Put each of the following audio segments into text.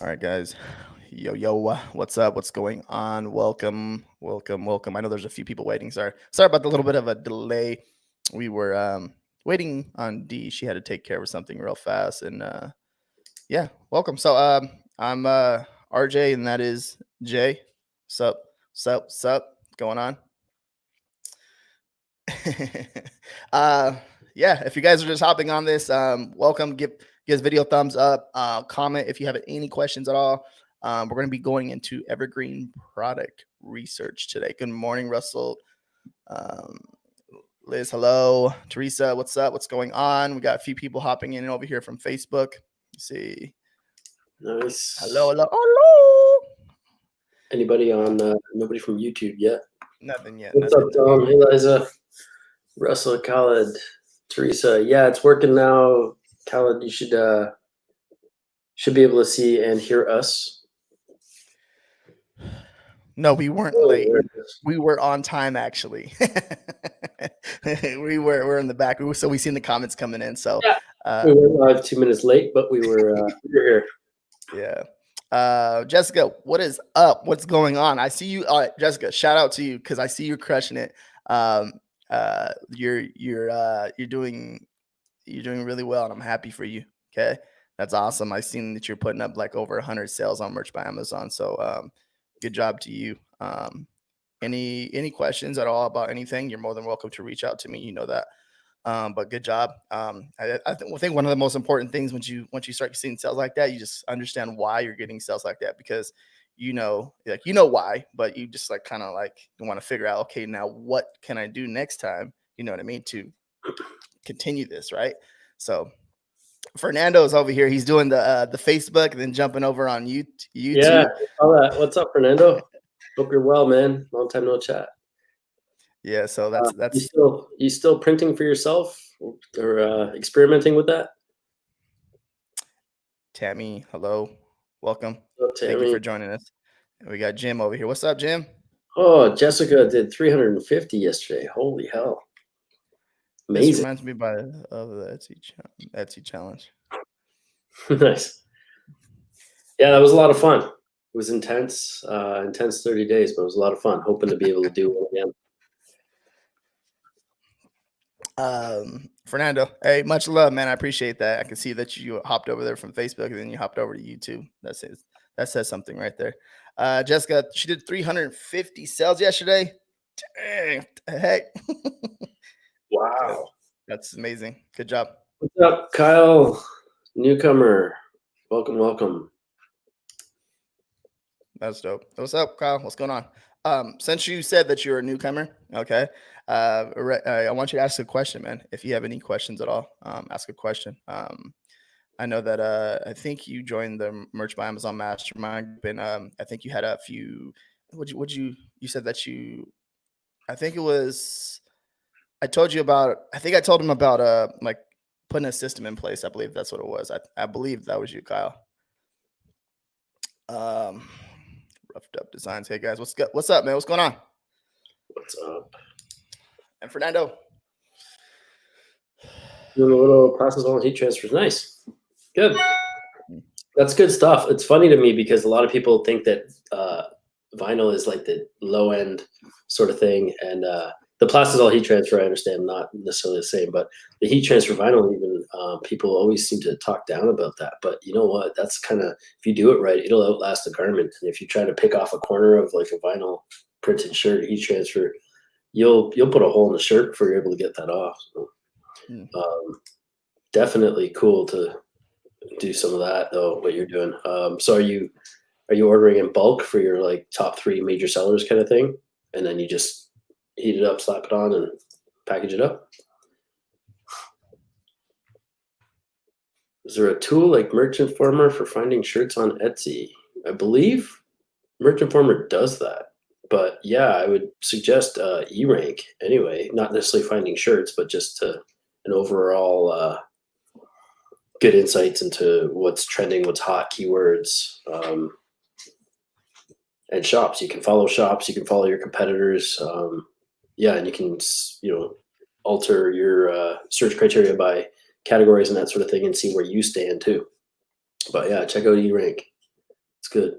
All right, guys. Yo, what's up? What's going on? Welcome. I know there's a few people waiting. Sorry about the little bit of a delay. We were waiting on D. She had to take care of something real fast, and yeah, welcome. I'm RJ, and that is Jay. Sup, going on? uh, yeah, if you guys are just hopping on this, welcome. Give this video a thumbs up. Comment if you have any questions at all. We're going to be going into Evergreen product research today. Good morning, Russell. Um, Liz, hello. Teresa, what's up? What's going on? We got a few people hopping in over here from Facebook. Let's see. Nice. Hello. Anybody on? Nobody from YouTube yet. Nothing yet. What's up, Tom? Hey, Liza. Russell, Khaled, Teresa. Yeah, it's working now. Khaled, you should be able to see and hear us. No, we weren't late. We were on time, actually. we're in the back, so we seen the comments coming in. So yeah. We were live 2 minutes late, but we were here. Yeah. Jessica, what is up? What's going on? I see you. Jessica, shout out to you because I see you crushing it. You're doing really well, and I'm happy for you. Okay, that's awesome. I've seen that you're putting up like over 100 sales on Merch by Amazon. So good job to you. Any questions at all about anything, you're more than welcome to reach out to me. You know that. But good job. I think one of the most important things once you start seeing sales like that, you just understand why you're getting sales like that, because you know why, but you just like kind of like want to figure out, okay, now what can I do next time? You know what I mean? To continue this, right? So Fernando's over here. He's doing the Facebook and then jumping over on YouTube. Yeah, all that. What's up, Fernando? Hope you're well, man. Long time no chat. Yeah, so that's you still printing for yourself or experimenting with that? Tammy, hello, welcome. Hello, Tammy. Thank you for joining us. And we got Jim over here. What's up, Jim? Oh, Jessica did 350 yesterday. Holy hell! Amazing. This reminds me of the Etsy challenge. Nice. Yeah, that was a lot of fun. It was intense 30 days, but it was a lot of fun. Hoping to be able to do it again. Fernando, hey, much love, man. I appreciate that. I can see that you hopped over there from Facebook and then you hopped over to YouTube. That says something right there. Jessica, she did 350 sales yesterday. Dang, the heck. Wow. That's amazing. Good job. What's up, Kyle? Newcomer. Welcome. That's dope. What's up, Kyle? What's going on? Since you said that you're a newcomer, okay, I want you to ask a question, man. If you have any questions at all, ask a question. I know that I think you joined the Merch by Amazon Mastermind, and I think you had a few. You said that I think it was. I told you about. I think I told him about like putting a system in place. I believe that's what it was. I believe that was you, Kyle. Roughed up designs. Hey guys, what's up, man? What's going on? What's up? And Fernando. Doing a little process on heat transfers. Nice. Good. That's good stuff. It's funny to me because a lot of people think that vinyl is like the low end sort of thing, and the plastisol heat transfer, I understand, not necessarily the same, but the heat transfer vinyl, even people always seem to talk down about that. But you know what? That's kind of, if you do it right, it'll outlast the garment. And if you try to pick off a corner of like a vinyl printed shirt heat transfer, you'll put a hole in the shirt before you're able to get that off. So, definitely cool to do some of that though, what you're doing. So are you ordering in bulk for your like top 3 major sellers kind of thing, and then you just heat it up, slap it on, and package it up? Is there a tool like Merchant Former for finding shirts on Etsy? I believe Merchant Former does that, but yeah, I would suggest eRank anyway. Not necessarily finding shirts, but just an overall good insights into what's trending, what's hot, keywords, and shops. You can follow shops, you can follow your competitors. Yeah, and you can, alter your search criteria by categories and that sort of thing and see where you stand too. But yeah, check out eRank. good.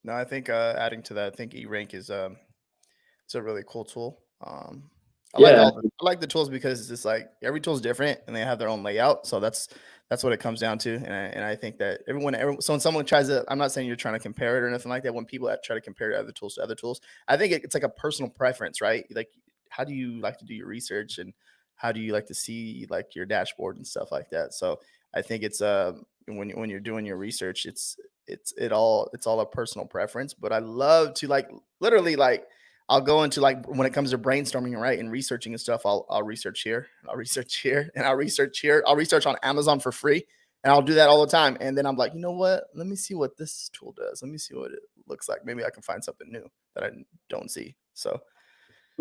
No, I think adding to that, I think E-Rank is it's a really cool tool. Yeah. I like the tools because it's like every tool is different and they have their own layout. So that's what it comes down to. And I think that so when someone tries to, I'm not saying you're trying to compare it or anything like that. When people try to compare other tools to other tools, I think it's like a personal preference, right? Like, how do you like to do your research and how do you like to see like your dashboard and stuff like that? So I think it's when you're doing your research, it's all a personal preference. But I love to like literally like I'll go into like when it comes to brainstorming, right, and researching and stuff. I'll research here, I'll research here, and I'll research here. I'll research on Amazon for free, and I'll do that all the time. And then I'm like, you know what? Let me see what this tool does. Let me see what it looks like. Maybe I can find something new that I don't see. So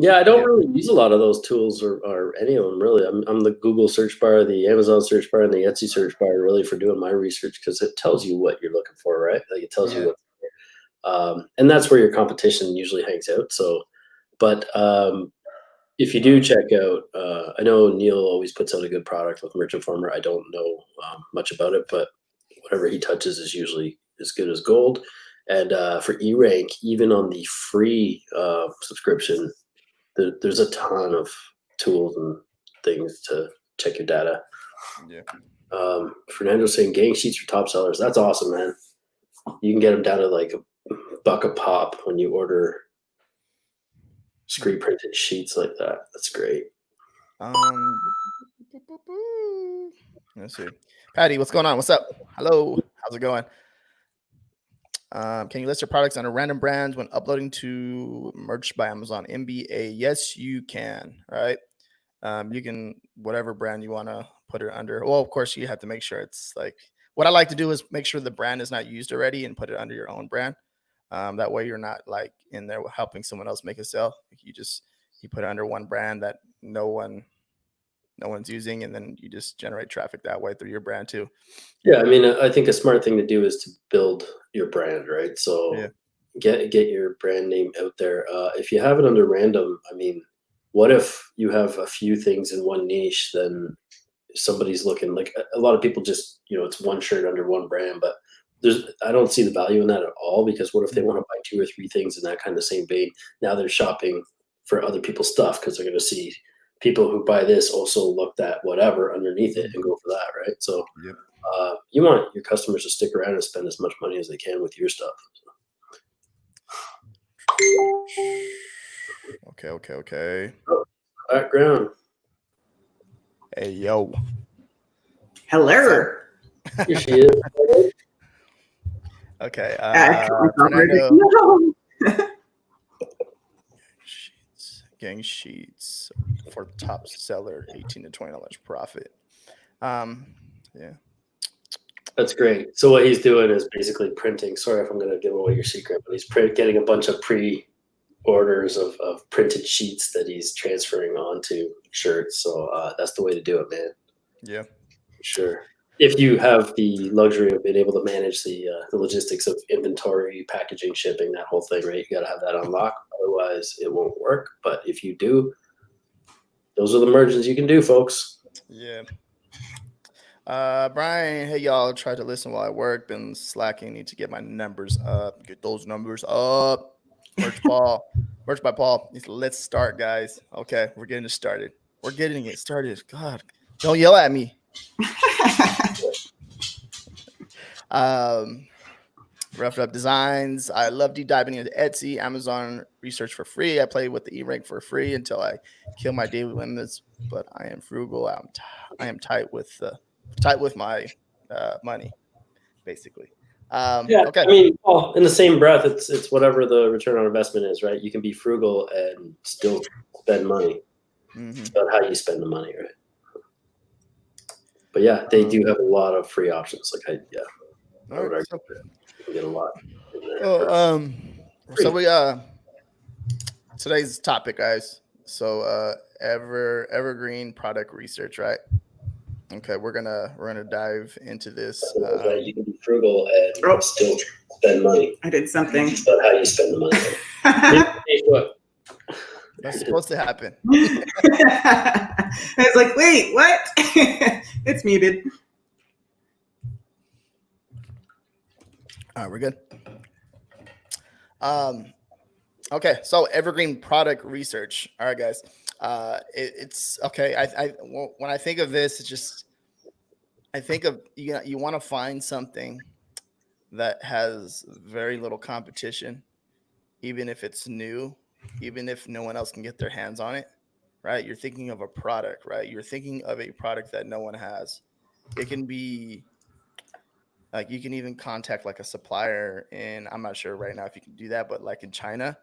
Yeah, I don't yeah, really use a lot of those tools or any of them really. I'm the Google search bar, the Amazon search bar, and the Etsy search bar really for doing my research because it tells you what you're looking for, right? Like it tells you yeah, what, and that's where your competition usually hangs out. So, but if you do check out, I know Neil always puts out a good product with Merchant Farmer. I don't know much about it, but whatever he touches is usually as good as gold. And for E-Rank, even on the free subscription, there's a ton of tools and things to check your data. yeah. Fernando's saying gang sheets are top sellers. That's awesome, man. You can get them down to like $1 a pop when you order screen printed sheets like that. That's great. Um, let's see, Patty, what's going on? What's up? Hello, how's it going? Can you list your products under random brands when uploading to Merch by Amazon MBA? Yes, you can. Right. You can whatever brand you want to put it under. Well, of course, you have to make sure it's like what I like to do is make sure the brand is not used already and put it under your own brand. That way, you're not like in there helping someone else make a sale. Like, you put it under one brand that no one's using, and then you just generate traffic that way through your brand too. Yeah, I mean, I think a smart thing to do is to build your brand, right? Yeah. So get your brand name out there. If you have it under random, I mean, what if you have a few things in one niche, then somebody's looking like a lot of people just, it's one shirt under one brand, but I don't see the value in that at all because what if they want to buy 2 or 3 things in that kind of same vein? Now they're shopping for other people's stuff because they're going to see people who buy this also looked at whatever underneath it and go for that, right? So Yep. you want your customers to stick around and spend as much money as they can with your stuff. Okay. Oh, background. Hey, yo. Hello. Here she is. Okay. Fernando. Fernando. No. Gang sheets for top seller, $18 to $20 profit. Yeah. That's great. So what he's doing is basically printing. Sorry if I'm going to give away your secret, but he's getting a bunch of pre-orders of printed sheets that he's transferring onto shirts. So that's the way to do it, man. Yeah. Sure. If you have the luxury of being able to manage the logistics of inventory, packaging, shipping, that whole thing, right? You got to have that unlocked. Otherwise, it won't work. But if you do, those are the margins you can do, folks. Yeah. Brian, hey y'all, tried to listen while I work. Been slacking. Need to get my numbers up. Get those numbers up. Merch by Paul. Let's start, guys. Okay, we're getting it started. We're getting it started. God, don't yell at me. Roughed Up Designs. I love deep diving into Etsy, Amazon research for free. I play with the E-Rank for free until I kill my daily limits. But I am frugal. I am tight with my money, basically. Yeah, Okay. I mean, well, in the same breath, it's whatever the return on investment is, right? You can be frugal and still spend money. Mm-hmm. It's about how you spend the money, right? But yeah, they do have a lot of free options. Like I would argue that you can get a lot in there. So we today's topic, guys. So Evergreen product research, right? Okay, we're gonna dive into this. Right? You can be frugal and still spend money. I did something. It's about how you spend the money. That's supposed to happen. I was like, wait, what? It's muted. All right, we're good. Okay, so Evergreen product research. All right, guys. It's okay. When I think of this, it's just I think of you want to find something that has very little competition, even if it's new, even if no one else can get their hands on it. Right? You're thinking of a product, right? You're thinking of a product that no one has. It can be like you can even contact like a supplier, and I'm not sure right now if you can do that, but like in China,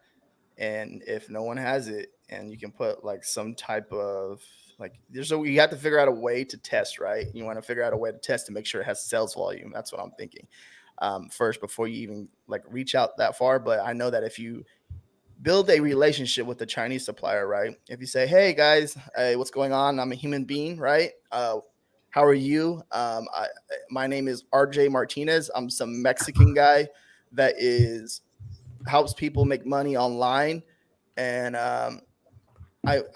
and if no one has it, and you can put like some type of like you have to figure out a way to test, right? You want to figure out a way to test to make sure it has sales volume. That's what I'm thinking first before you even like reach out that far. But I know that if you build a relationship with the Chinese supplier, right? If you say, "Hey guys, hey, what's going on? I'm a human being, right? How are you? My name is RJ Martinez. I'm some Mexican guy that is helps people make money online, and I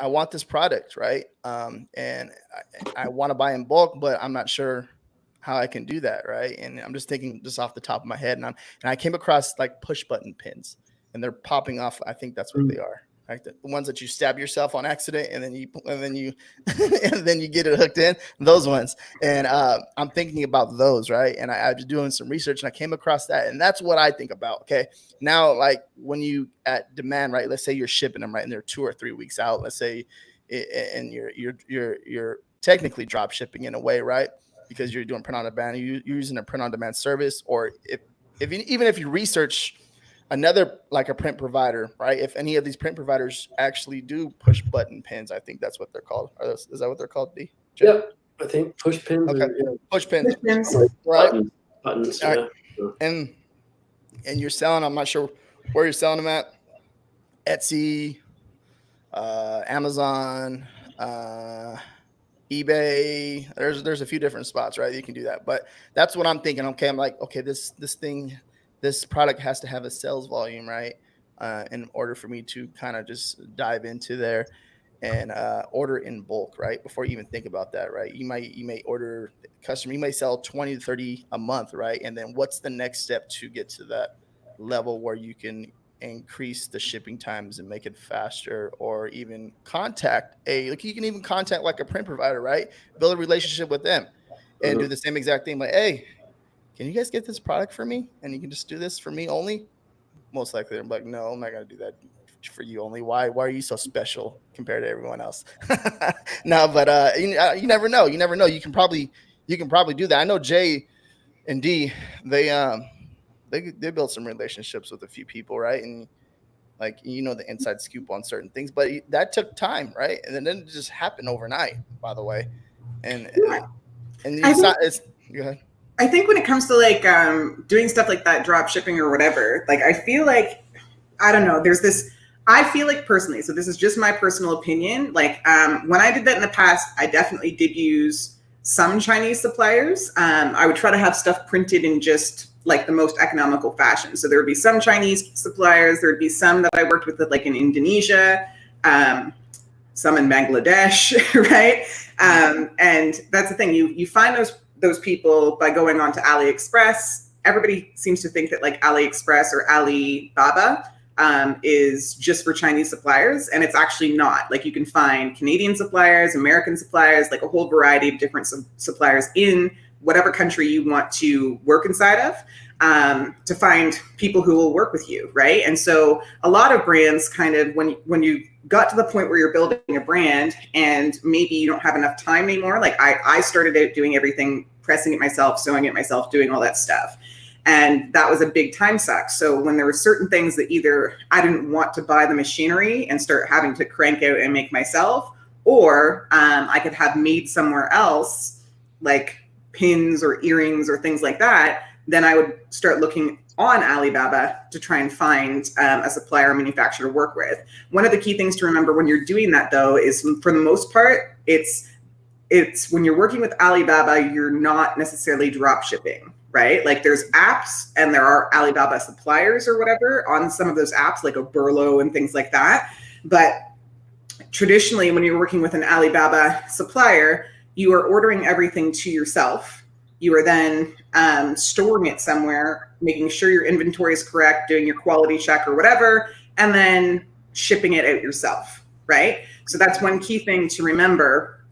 want this product, right? And I want to buy in bulk, but I'm not sure how I can do that, right? And I'm just thinking just off the top of my head, and I came across like push button pins, and they're popping off. I think that's what they are. Like the ones that you stab yourself on accident, and then you and then you get it hooked in. Those ones, and I'm thinking about those, right? And I was doing some research, and I came across that, and that's what I think about. Okay, now like when you at demand, right? Let's say you're shipping them, right, and they're 2 or 3 weeks out. Let's say, and you're technically drop shipping in a way, right? Because you're doing print on demand, you're using a print on demand service, or even if you research another like a print provider, right? If any of these print providers actually do push button pins, I think that's what they're called. Is that what they're called? D? Yep, I think push pins. Okay, push pins, right? Buttons, yeah. Right. And you're selling. I'm not sure where you're selling them at. Etsy, Amazon, eBay. There's a few different spots, right? You can do that, but that's what I'm thinking. Okay, I'm like, okay, this product has to have a sales volume, right? In order for me to kind of just dive into there and order in bulk, right? Before you even think about that, right? You may order customer, you may sell 20 to 30 a month, right? And then what's the next step to get to that level where you can increase the shipping times and make it faster, or even you can even contact like a print provider, right? Build a relationship with them and do the same exact thing. Like, hey, can you guys get this product for me? And you can just do this for me only. Most likely, I'm like, no, I'm not gonna do that for you only. Why are you so special compared to everyone else? No, but you never know. You never know. You can probably do that. I know Jay and D, they built some relationships with a few people, right? And like the inside scoop on certain things, but that took time, right? And then it just happened overnight, by the way. And it's go ahead. I think when it comes to like doing stuff like that, drop shipping or whatever, like I feel like, I don't know, I feel like personally, so this is just my personal opinion, like when I did that in the past, I definitely did use some Chinese suppliers. I would try to have stuff printed in just like the most economical fashion. So there would be some Chinese suppliers, there would be some that I worked with like in Indonesia, some in Bangladesh, right? And that's the thing, you find those people by going on to AliExpress. Everybody seems to think that like AliExpress or Alibaba is just for Chinese suppliers, and it's actually not. Like you can find Canadian suppliers, American suppliers, like a whole variety of different suppliers in whatever country you want to work inside of, to find people who will work with you, right? And so a lot of brands kind of, when you got to the point where you're building a brand and maybe you don't have enough time anymore, like I started out doing everything, pressing it myself, sewing it myself, doing all that stuff. And that was a big time suck. So when there were certain things that either I didn't want to buy the machinery and start having to crank out and make myself, or I could have made somewhere else, like pins or earrings or things like that, then I would start looking on Alibaba to try and find a supplier or manufacturer to work with. One of the key things to remember when you're doing that, though, is for the most part, it's when you're working with Alibaba, you're not necessarily drop shipping, right? Like there's apps and there are Alibaba suppliers or whatever on some of those apps, like a Burlo and things like that. But traditionally, when you're working with an Alibaba supplier, you are ordering everything to yourself. You are then storing it somewhere, making sure your inventory is correct, doing your quality check or whatever, and then shipping it out yourself, right? So that's one key thing to remember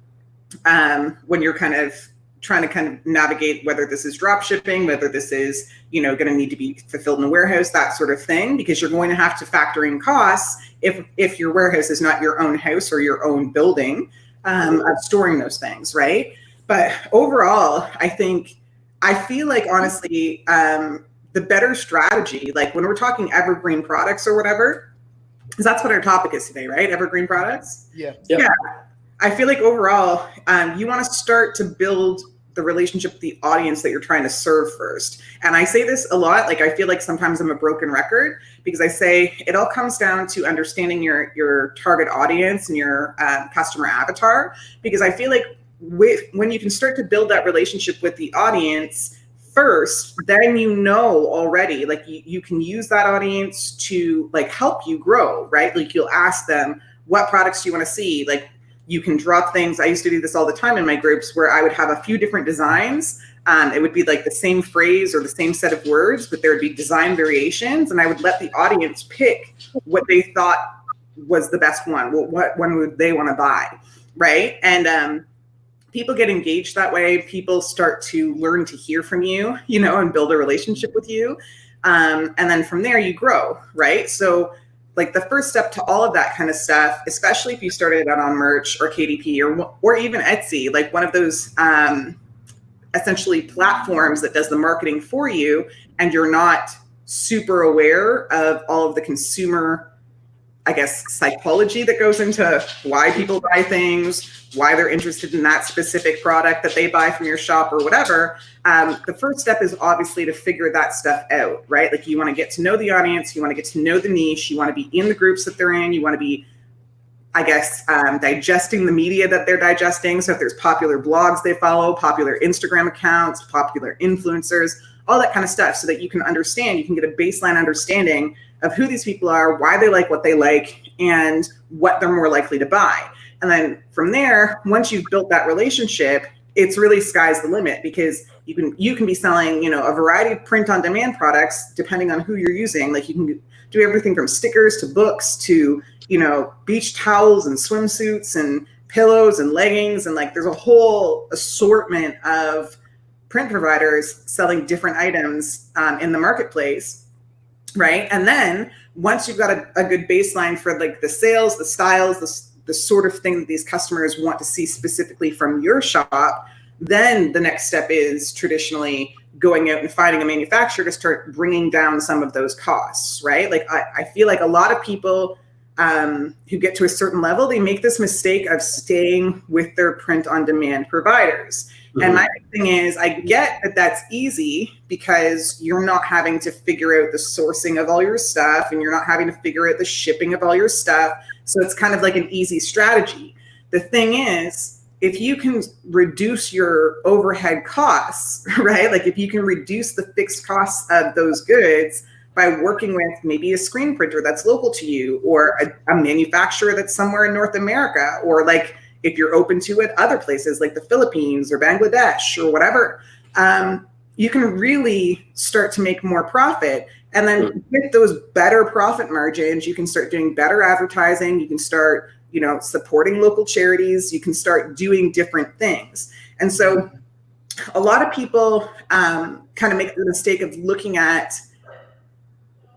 when you're kind of trying to kind of navigate whether this is drop shipping, whether this is, going to need to be fulfilled in a warehouse, that sort of thing, because you're going to have to factor in costs if your warehouse is not your own house or your own building of storing those things, right? But overall, I feel like honestly, the better strategy, like when we're talking evergreen products or whatever, because that's what our topic is today, right? Evergreen products. Yeah. Yep. Yeah. I feel like overall, you want to start to build the relationship with the audience that you're trying to serve first. And I say this a lot, like I feel like sometimes I'm a broken record because I say it all comes down to understanding your target audience and your customer avatar. Because I feel like when you can start to build that relationship with the audience first, then already, like you can use that audience to like help you grow, right? Like you'll ask them, what products do you want to see? Like you can drop things. I used to do this all the time in my groups where I would have a few different designs. It would be like the same phrase or the same set of words, but there would be design variations. And I would let the audience pick what they thought was the best one. What one would they want to buy, right? And people get engaged that way. People start to learn to hear from you, and build a relationship with you. And then from there you grow, right? So like the first step to all of that kind of stuff, especially if you started out on merch or KDP or even Etsy, like one of those essentially platforms that does the marketing for you, and you're not super aware of all of the consumer, I guess, psychology that goes into why people buy things, why they're interested in that specific product that they buy from your shop or whatever. The first step is obviously to figure that stuff out, right? Like you want to get to know the audience, you want to get to know the niche, you want to be in the groups that they're in, you want to be, I guess, digesting the media that they're digesting. So if there's popular blogs they follow, popular Instagram accounts, popular influencers, all that kind of stuff, so that you can understand, you can get a baseline understanding of who these people are, why they like what they like, and what they're more likely to buy. And then from there, once you've built that relationship, it's really sky's the limit, because you can be selling, a variety of print on demand products depending on who you're using. Like you can do everything from stickers to books to, beach towels and swimsuits and pillows and leggings. And like, there's a whole assortment of print providers selling different items in the marketplace. Right. And then once you've got a good baseline for like the sales, the styles, the sort of thing that these customers want to see specifically from your shop, then the next step is traditionally going out and finding a manufacturer to start bringing down some of those costs. Right. Like I feel like a lot of people who get to a certain level, they make this mistake of staying with their print on demand providers. Mm-hmm. And my thing is, I get that that's easy because you're not having to figure out the sourcing of all your stuff, and you're not having to figure out the shipping of all your stuff. So it's kind of like an easy strategy. The thing is, if you can reduce your overhead costs, right? Like if you can reduce the fixed costs of those goods by working with maybe a screen printer that's local to you, or a manufacturer that's somewhere in North America, or like if you're open to it, other places like the Philippines or Bangladesh or whatever, you can really start to make more profit. And then with those better profit margins, you can start doing better advertising. You can start, supporting local charities. You can start doing different things. And so a lot of people kind of make the mistake of looking at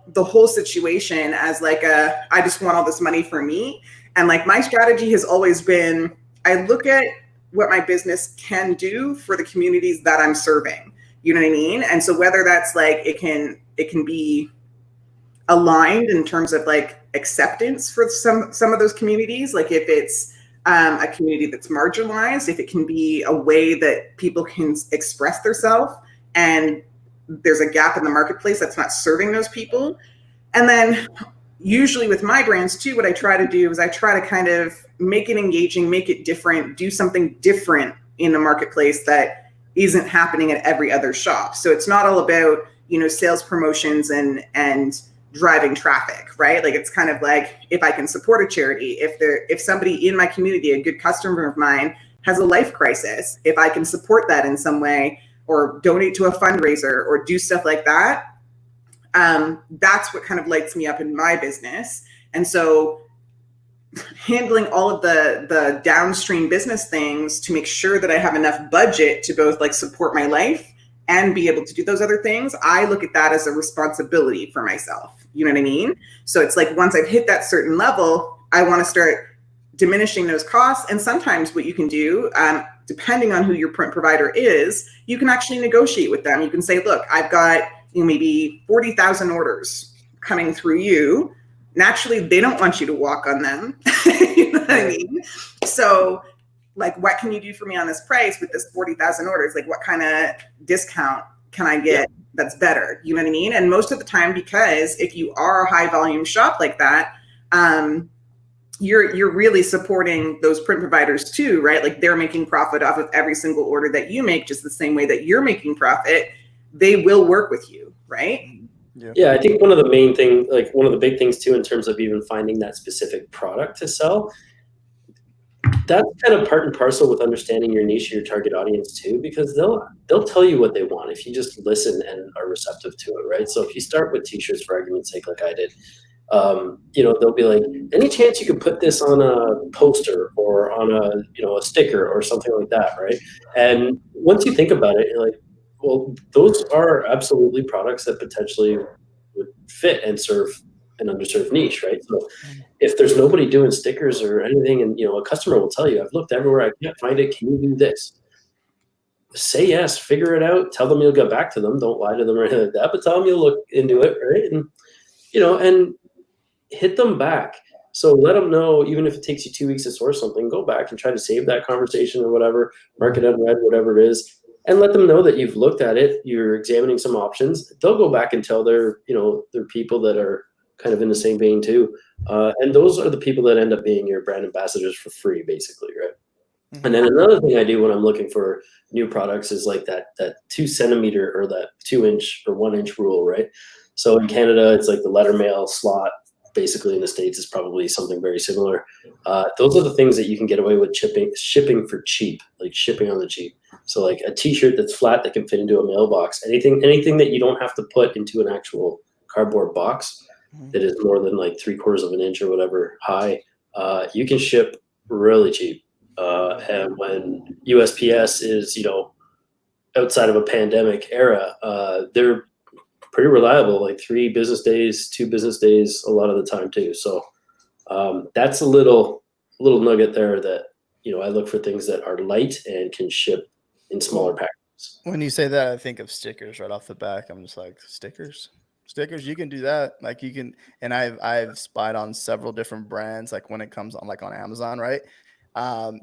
the whole situation as like I just want all this money for me. And like my strategy has always been, I look at what my business can do for the communities that I'm serving. You know what I mean? And so whether that's like, it can be aligned in terms of like acceptance for some of those communities. Like if it's a community that's marginalized, if it can be a way that people can express themselves and there's a gap in the marketplace that's not serving those people. And then usually with my brands too, what I try to do is I try to kind of make it engaging, make it different, do something different in the marketplace that isn't happening at every other shop. So it's not all about, sales promotions and driving traffic, right? Like it's kind of like, if I can support a charity, if somebody in my community, a good customer of mine, has a life crisis, if I can support that in some way or donate to a fundraiser or do stuff like that, that's what kind of lights me up in my business. And so handling all of the downstream business things to make sure that I have enough budget to both like support my life and be able to do those other things, I look at that as a responsibility for myself. You know what I mean? So it's like, once I've hit that certain level, I want to start diminishing those costs. And sometimes what you can do, depending on who your print provider is, you can actually negotiate with them. You can say, look, I've got maybe 40,000 orders coming through you. Naturally, they don't want you to walk on them. You know what I mean? So like, what can you do for me on this price with this 40,000 orders? Like, what kind of discount can I get that's better? You know what I mean? And most of the time, because if you are a high volume shop like that, you're really supporting those print providers too, right? Like, they're making profit off of every single order that you make, just the same way that you're making profit. They will work with you, right? Yeah, I think one of the main thing, like one of the big things too, in terms of even finding that specific product to sell, that's kind of part and parcel with understanding your niche, your target audience too, because they'll tell you what they want if you just listen and are receptive to it, right? So if you start with t-shirts, for argument's sake, like I did, they'll be like, any chance you could put this on a poster or on a sticker or something like that, right? And once you think about it, you're like, well, those are absolutely products that potentially would fit and serve an underserved niche, right? So if there's nobody doing stickers or anything, and a customer will tell you, I've looked everywhere, I can't find it, can you do this? Say yes, figure it out, tell them you'll get back to them, don't lie to them or anything like that, but tell them you'll look into it, right? And and hit them back. So let them know, even if it takes you 2 weeks to source something, go back and try to save that conversation or whatever, mark it unread, whatever it is, and let them know that you've looked at it, you're examining some options. They'll go back and tell their people that are kind of in the same vein too. And those are the people that end up being your brand ambassadors for free, basically, right? Mm-hmm. And then another thing I do when I'm looking for new products is like that 2 centimeter or that 2-inch or 1-inch rule, right? So in Canada, it's like the letter mail slot. Basically, in the States, is probably something very similar. Those are the things that you can get away with shipping for cheap, like shipping on the cheap. So like a t-shirt that's flat that can fit into a mailbox, anything that you don't have to put into an actual cardboard box that is more than like 3/4 of an inch or whatever high, you can ship really cheap. And when USPS is, outside of a pandemic era, they're pretty reliable, like 3 business days, 2 business days, a lot of the time too. So that's a little nugget there that, I look for things that are light and can ship in smaller packages. When you say that, I think of stickers right off the back. I'm just like, stickers, you can do that. Like you can, and I've spied on several different brands, like when it comes on, like on Amazon, right?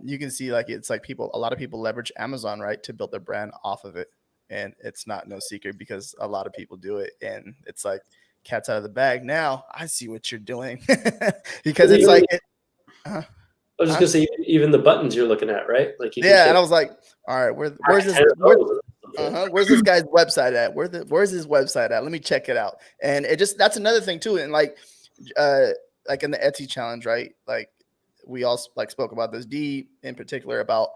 You can see like, it's like a lot of people leverage Amazon, right, to build their brand off of it. And it's no secret because a lot of people do it. And it's like cat's out of the bag. Now I see what you're doing because it's like, I was just gonna say, even the buttons you're looking at, right? Like and I was like, all right, where's this? Where's this guy's website at? Where's his website at? Let me check it out. And that's another thing too. And like in the Etsy challenge, right? Like we all spoke about this, D in particular, about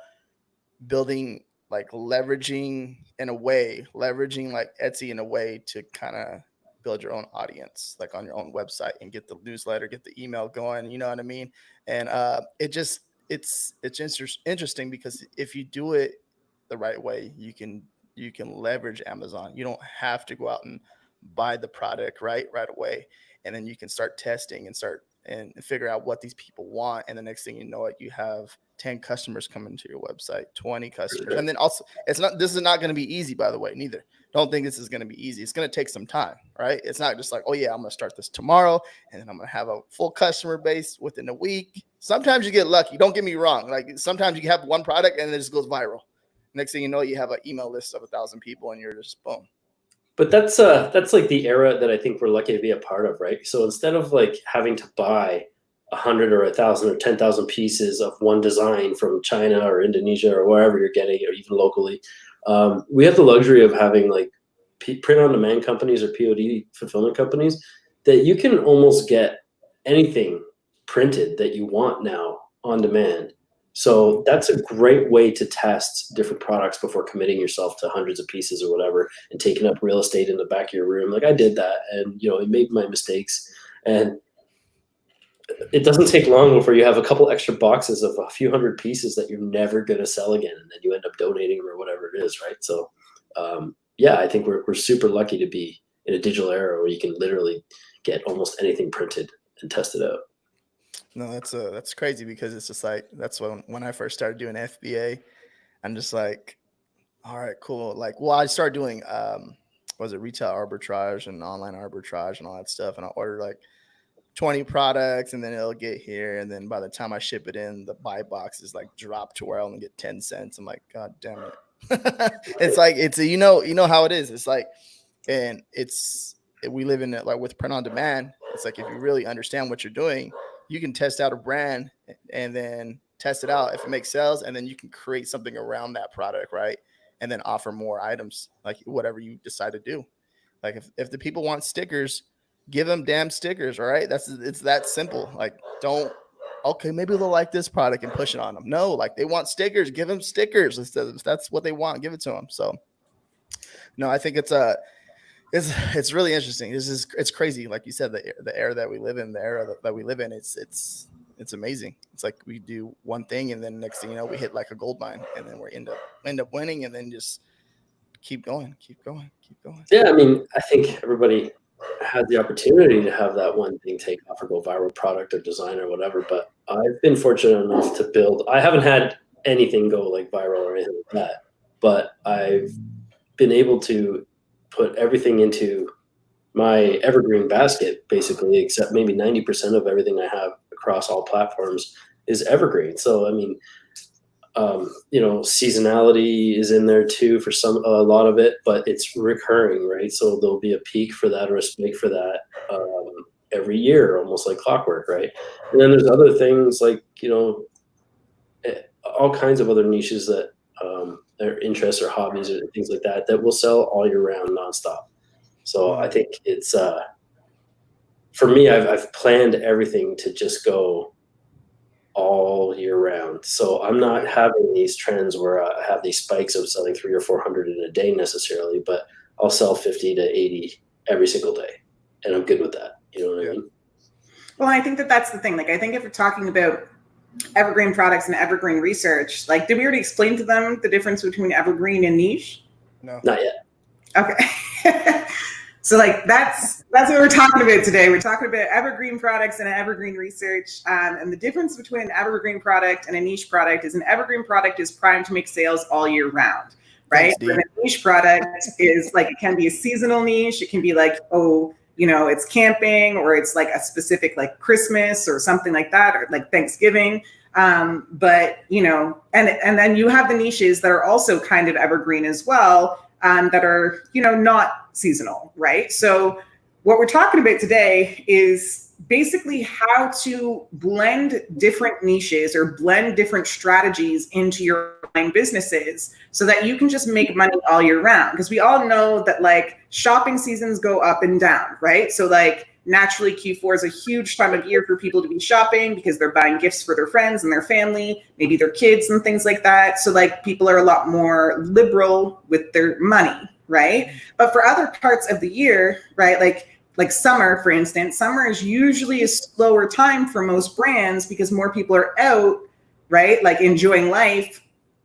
building, like leveraging like Etsy in a way to kind of build your own audience, like on your own website, and get the newsletter, get the email going. You know what I mean? And it's interesting because if you do it the right way, you can leverage Amazon. You don't have to go out and buy the product right away, and then you can start testing and figure out what these people want. And the next thing you know, you have 10 customers coming to your website, 20 customers. And then also, this is not going to be easy, by the way, neither. Don't think this is going to be easy. It's going to take some time, right? It's not just like, oh yeah, I'm going to start this tomorrow and then I'm going to have a full customer base within a week. Sometimes you get lucky. Don't get me wrong. Like sometimes you have one product and it just goes viral. Next thing you know, you have an email list of 1,000 people and you're just boom. But that's like the era that I think we're lucky to be a part of, right? So instead of like having to buy 100 or 1,000 or 10,000 pieces of one design from China or Indonesia or wherever you're getting it, or even locally, we have the luxury of having like print-on-demand companies or POD fulfillment companies that you can almost get anything printed that you want now on demand So that's a great way to test different products before committing yourself to hundreds of pieces or whatever and taking up real estate in the back of your room. Like I did that, and it made my mistakes. And it doesn't take long before you have a couple extra boxes of a few hundred pieces that you're never going to sell again, and then you end up donating them or whatever it is, right? So, yeah, I think we're super lucky to be in a digital era where you can literally get almost anything printed and test it out. No, that's crazy, because it's just like, that's when I first started doing FBA. I'm just like, all right, cool. Like, well, I started doing was it retail arbitrage and online arbitrage and all that stuff, and I ordered like 20 products, and then it'll get here, and then by the time I ship it in, the buy box is like dropped to where I only get 10 cents. I'm like, God damn it. It's like, it's a, you know how it is. It's like, and we live in it like with print on demand. It's like, if you really understand what you're doing, you can test out a brand and then test it out if it makes sales, and then you can create something around that product, right? And then offer more items, like whatever you decide to do. Like if the people want stickers, give them damn stickers, all right? It's that simple. Like, don't, okay, maybe they'll like this product and push it on them. No, like, they want stickers, give them stickers. If that's what they want, give it to them. So no, I think it's really interesting. It's crazy. Like you said, the era that we live in, it's amazing. It's like we do one thing, and then next thing you know, we hit like a gold mine, and then we end up winning, and then just keep going. Yeah, I mean, I think everybody had the opportunity to have that one thing take off or go viral, product or design or whatever. But I've been fortunate enough to build. I haven't had anything go like viral or anything like that, but I've been able to put everything into my Evergreen basket, basically, except maybe 90% of everything I have across all platforms is Evergreen. So, I mean, seasonality is in there too for a lot of it, but it's recurring, right? So there'll be a peak for that or a spike for that every year, almost like clockwork, right? And then there's other things like, all kinds of other niches that are interests or hobbies or things like that will sell all year round nonstop. So I think it's, for me, I've planned everything to just go all year round. So I'm not having these trends where I have these spikes of selling 300 or 400 in a day necessarily, but I'll sell 50 to 80 every single day. And I'm good with that. You know what I mean? Well, I think that's the thing. Like, I think if we're talking about Evergreen products and Evergreen research, like, did we already explain to them the difference between Evergreen and niche? No. Not yet. Okay. So like that's what we're talking about today. We're talking about Evergreen products and Evergreen research. And the difference between an Evergreen product and a niche product is an Evergreen product is primed to make sales all year round, right? But a niche product is like, it can be a seasonal niche. It can be like, it's camping, or it's like a specific like Christmas or something like that, or like Thanksgiving. But and then you have the niches that are also kind of evergreen as well. That are, not seasonal, right? So what we're talking about today is basically how to blend different niches or blend different strategies into your online businesses so that you can just make money all year round. Because we all know that like shopping seasons go up and down, right? So like naturally Q4 is a huge time of year for people to be shopping because they're buying gifts for their friends and their family, maybe their kids and things like that. So like people are a lot more liberal with their money, right? But for other parts of the year, right, like summer, for instance, summer is usually a slower time for most brands because more people are out, right, like enjoying life,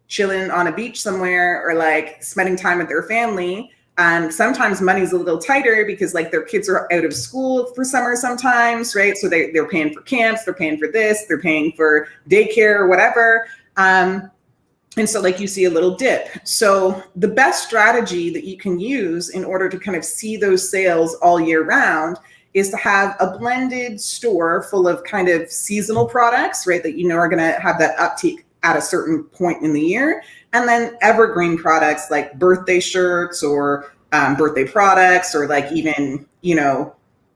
chilling on a beach somewhere, or like spending time with their family. And sometimes money's a little tighter because like their kids are out of school for summer sometimes, right? So they're paying for camps, they're paying for this, they're paying for daycare or whatever. And so like you see a little dip. So the best strategy that you can use in order to kind of see those sales all year round is to have a blended store full of kind of seasonal products, right? That are going to have that uptick at a certain point in the year. And then evergreen products like birthday shirts or birthday products, or like even,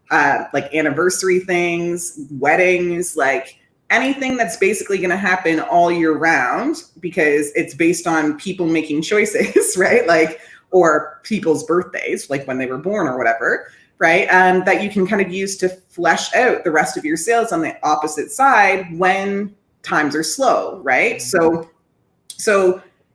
like anniversary things, weddings, like anything that's basically going to happen all year round because it's based on people making choices, right? Like, or people's birthdays, like when they were born or whatever, right? That you can kind of use to flesh out the rest of your sales on the opposite side when times are slow, right? So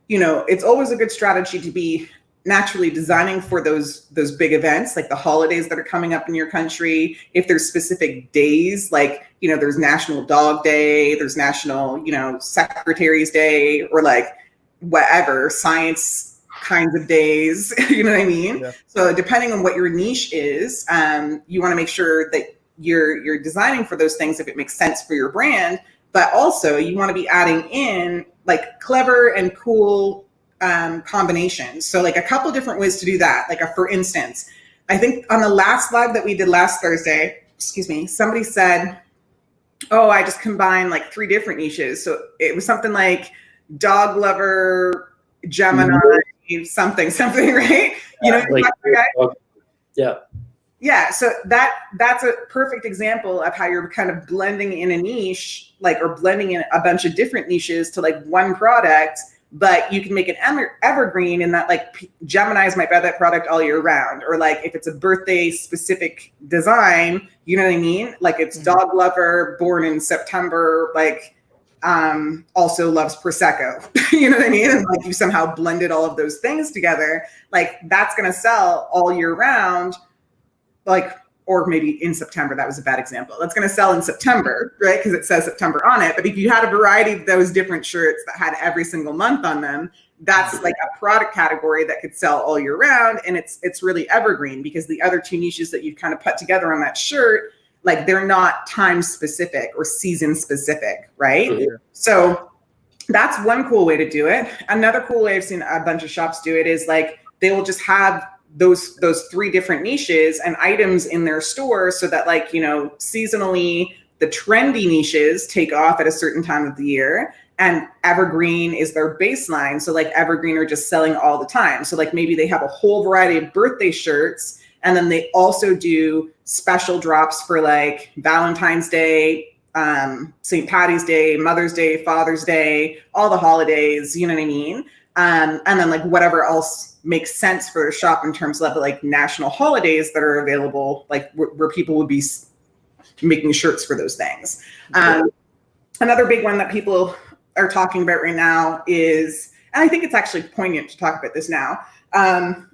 it's always a good strategy to be naturally designing for those big events, like the holidays that are coming up in your country. If there's specific days, like, there's National Dog Day, there's National, Secretary's Day, or like whatever, science kinds of days, you know what I mean? Yeah. So depending on what your niche is, you want to make sure that you're designing for those things if it makes sense for your brand, but also you want to be adding in like clever and cool combinations. So like a couple different ways to do that. Like for instance, I think on the last live that we did last Thursday, somebody said, oh, I just combined like 3 different niches. So it was something like dog lover, Gemini, something, right? Yeah. So that's a perfect example of how you're kind of blending in a niche, like, or blending in a bunch of different niches to like one product. But you can make an evergreen in that, like, Geminis might buy that product all year round. Or like if it's a birthday specific design, you know what I mean? Like it's dog lover, born in September, like also loves Prosecco. You know what I mean? And like you somehow blended all of those things together. Like that's going to sell all year round. Like, or maybe in September, that was a bad example. That's going to sell in September, right? Because it says September on it. But if you had a variety of those different shirts that had every single month on them, that's like a product category that could sell all year round. And it's really evergreen, because the other 2 niches that you've kind of put together on that shirt, like they're not time specific or season specific, right? Mm-hmm. So that's one cool way to do it. Another cool way I've seen a bunch of shops do it is like they will just have those 3 different niches and items in their store, so that like, seasonally the trendy niches take off at a certain time of the year, and evergreen is their baseline. So like evergreen are just selling all the time. So like maybe they have a whole variety of birthday shirts, and then they also do special drops for like Valentine's Day, St. Patty's Day, Mother's Day, Father's Day, all the holidays, you know what I mean? And then like whatever else makes sense for the shop in terms of like national holidays that are available, like where people would be making shirts for those things. Another big one that people are talking about right now is, and I think it's actually poignant to talk about this now,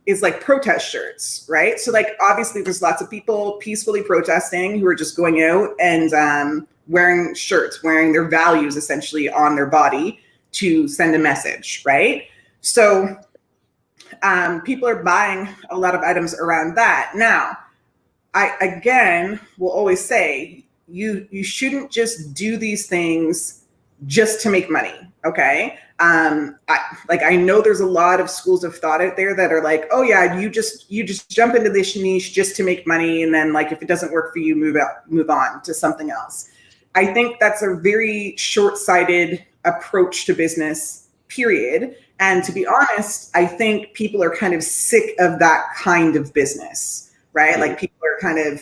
is like protest shirts, right? So like obviously there's lots of people peacefully protesting who are just going out and wearing shirts, wearing their values essentially on their body to send a message, right? So people are buying a lot of items around that. Now, I again will always say you shouldn't just do these things just to make money. Okay. I know there's a lot of schools of thought out there that are like, oh yeah, you just jump into this niche just to make money, and then like if it doesn't work for you, move on to something else. I think that's a very short-sighted approach to business, period. And to be honest, I think people are kind of sick of that kind of business, right? Like people are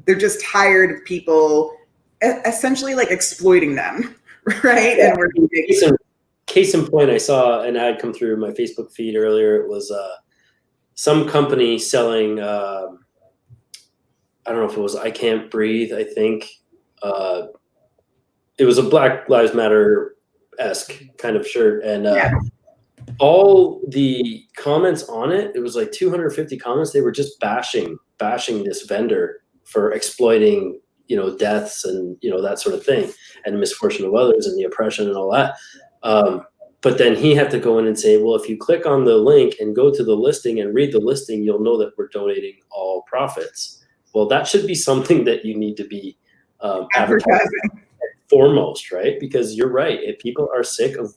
they're just tired of people essentially like exploiting them, right? Yeah. And case in point, I saw an ad come through my Facebook feed earlier. It was some company selling, I don't know if it was I Can't Breathe, I think. It was a Black Lives Matter-esque kind of shirt. And all the comments on it, it was like 250 comments. They were just bashing this vendor for exploiting, deaths and, that sort of thing, and misfortune of others and the oppression and all that. But then he had to go in and say, well, if you click on the link and go to the listing and read the listing, you'll know that we're donating all profits. Well, that should be something that you need to be advertising foremost, right? Because you're right. If people are sick of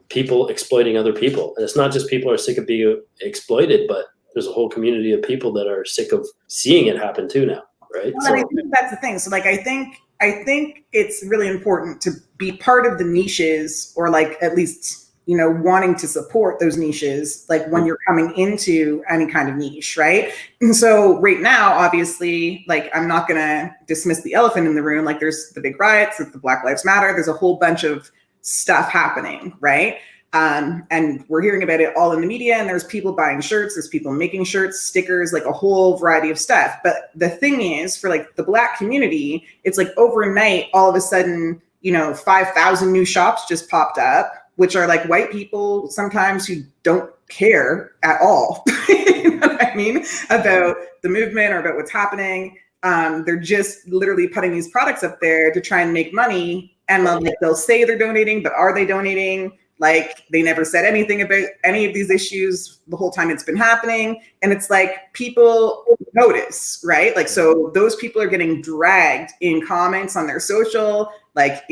people exploiting other people, and it's not just people are sick of being exploited, but there's a whole community of people that are sick of seeing it happen too now, right? Well, I think that's the thing. So like, I think it's really important to be part of the niches, or like at least, wanting to support those niches, like when you're coming into any kind of niche, right? And so right now, obviously, like I'm not going to dismiss the elephant in the room. Like there's the big riots, there's the Black Lives Matter, there's a whole bunch of stuff happening, right? And we're hearing about it all in the media, and there's people buying shirts, there's people making shirts, stickers, like a whole variety of stuff. But the thing is, for like the Black community, it's like overnight, all of a sudden, 5,000 new shops just popped up, which are like white people sometimes who don't care at all, you know what I mean, about the movement or about what's happening. They're just literally putting these products up there to try and make money. And they'll say they're donating, but are they donating? Like, they never said anything about any of these issues the whole time it's been happening. And it's like, people notice, right? Like, so those people are getting dragged in comments on their social, like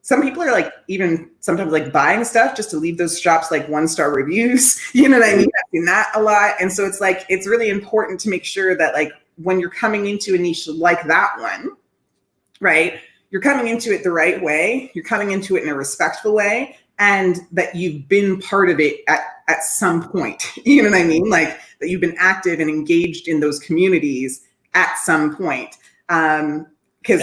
some people are like even sometimes like buying stuff just to leave those shops like 1-star reviews. You know what I mean? I've seen that a lot. And so it's like, it's really important to make sure that like when you're coming into a niche like that one, right, you're coming into it the right way, you're coming into it in a respectful way, and that you've been part of it at some point. You know what I mean? Like that you've been active and engaged in those communities at some point. Because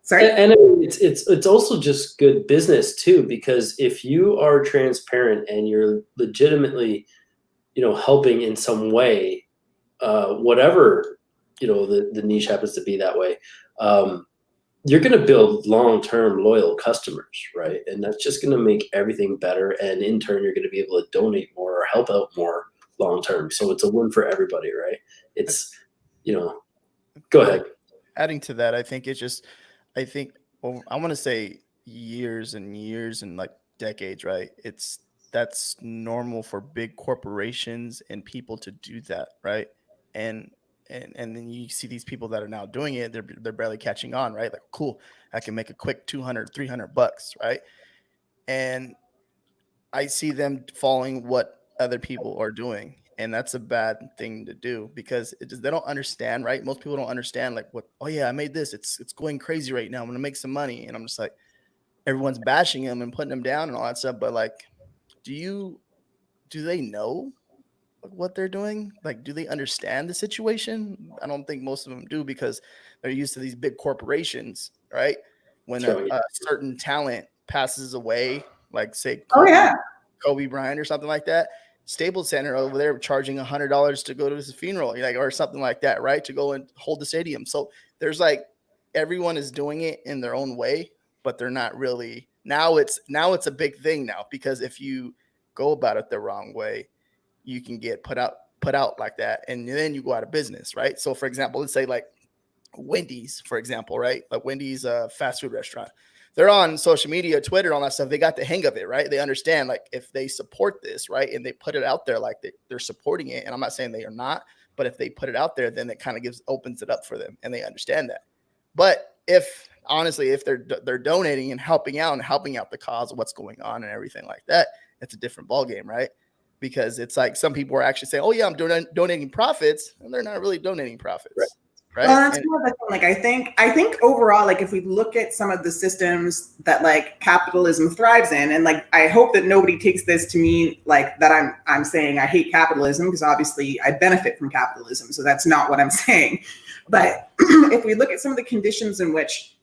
sorry. And it's also just good business too, because if you are transparent and you're legitimately, helping in some way, whatever, the niche happens to be that way, you're going to build long-term loyal customers, right? And that's just going to make everything better. And in turn, you're going to be able to donate more or help out more long-term. So it's a win for everybody, right? It's, go ahead. Adding to that, I think I want to say years and years and like decades, right? That's normal for big corporations and people to do that, right? And then you see these people that are now doing it, they're barely catching on, right? Like, cool, I can make a quick 200, $300, right? And I see them following what other people are doing. And that's a bad thing to do because they don't understand, right? Most people don't understand like oh yeah, I made this. It's going crazy right now. I'm going to make some money. And I'm just like, everyone's bashing them and putting them down and all that stuff. But like, do they know what they're doing? Like, do they understand the situation? I don't think most of them do because they're used to these big corporations, right? When a certain talent passes away, like say Kobe Bryant or something like that, Staples Center over there charging $100 to go to his funeral, or something like that, right? To go and hold the stadium. So there's like, everyone is doing it in their own way, but they're not really. Now it's a big thing now, because if you go about it the wrong way, you can get put out like that, and then you go out of business, right? So for example, let's say like Wendy's, for example, right? Like Wendy's, a fast food restaurant. They're on social media, Twitter, all that stuff. They got the hang of it, right? They understand, like, if they support this, right, and they put it out there, like they're supporting it. And I'm not saying they are not, but if they put it out there, then it kind of opens it up for them, and they understand that. But if they're donating and helping out the cause of what's going on and everything like that, it's a different ballgame, right? Because it's like some people are actually saying, "Oh yeah, I'm donating profits," and they're not really donating profits. Right. Right? Well, that's more the thing. Like, I think overall, like, if we look at some of the systems that like capitalism thrives in, and like, I hope that nobody takes this to mean like that I'm saying I hate capitalism, because obviously I benefit from capitalism. So that's not what I'm saying. But if we look at some of the conditions in which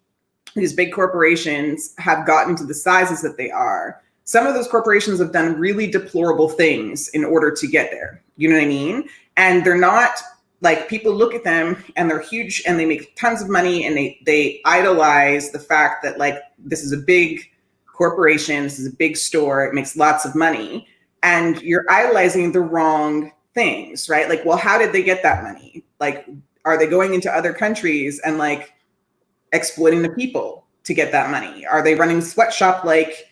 these big corporations have gotten to the sizes that they are, some of those corporations have done really deplorable things in order to get there. You know what I mean? And they're not, like, people look at them and they're huge and they make tons of money, and they idolize the fact that like, this is a big corporation, this is a big store, it makes lots of money, and you're idolizing the wrong things, right? Like, well, how did they get that money? Like, are they going into other countries and like exploiting the people to get that money? Are they running sweatshop like,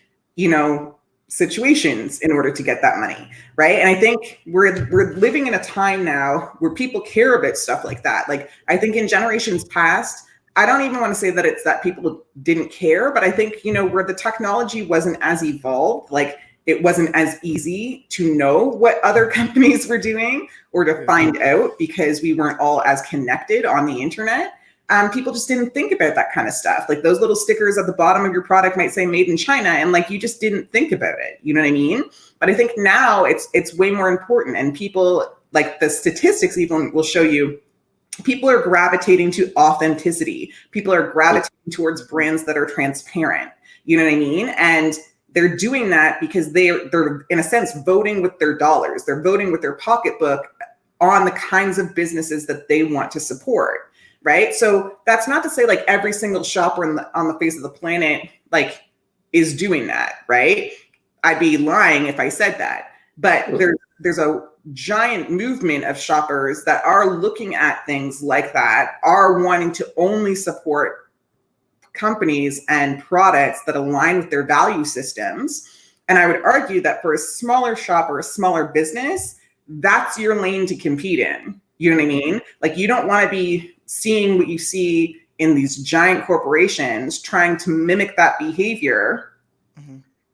situations in order to get that money, right? And I think we're living in a time now where people care about stuff like that. Like, I think in generations past, I don't even want to say that it's that people didn't care, but I think, where the technology wasn't as evolved, like it wasn't as easy to know what other companies were doing or to find out, because we weren't all as connected on the internet. People just didn't think about that kind of stuff. Like, those little stickers at the bottom of your product might say made in China, and like, you just didn't think about it. You know what I mean? But I think now it's way more important, and people, like, the statistics even will show you, people are gravitating to authenticity. People are gravitating towards brands that are transparent. You know what I mean? And they're doing that because they're in a sense voting with their dollars. They're voting with their pocketbook on the kinds of businesses that they want to support. right? So that's not to say like every single shopper on the face of the planet like is doing that, right? I'd be lying if I said that. But there's a giant movement of shoppers that are looking at things like that, are wanting to only support companies and products that align with their value systems. And I would argue that for a smaller shop or a smaller business, that's your lane to compete in. You know what I mean? Like, you don't want to be seeing what you see in these giant corporations trying to mimic that behavior,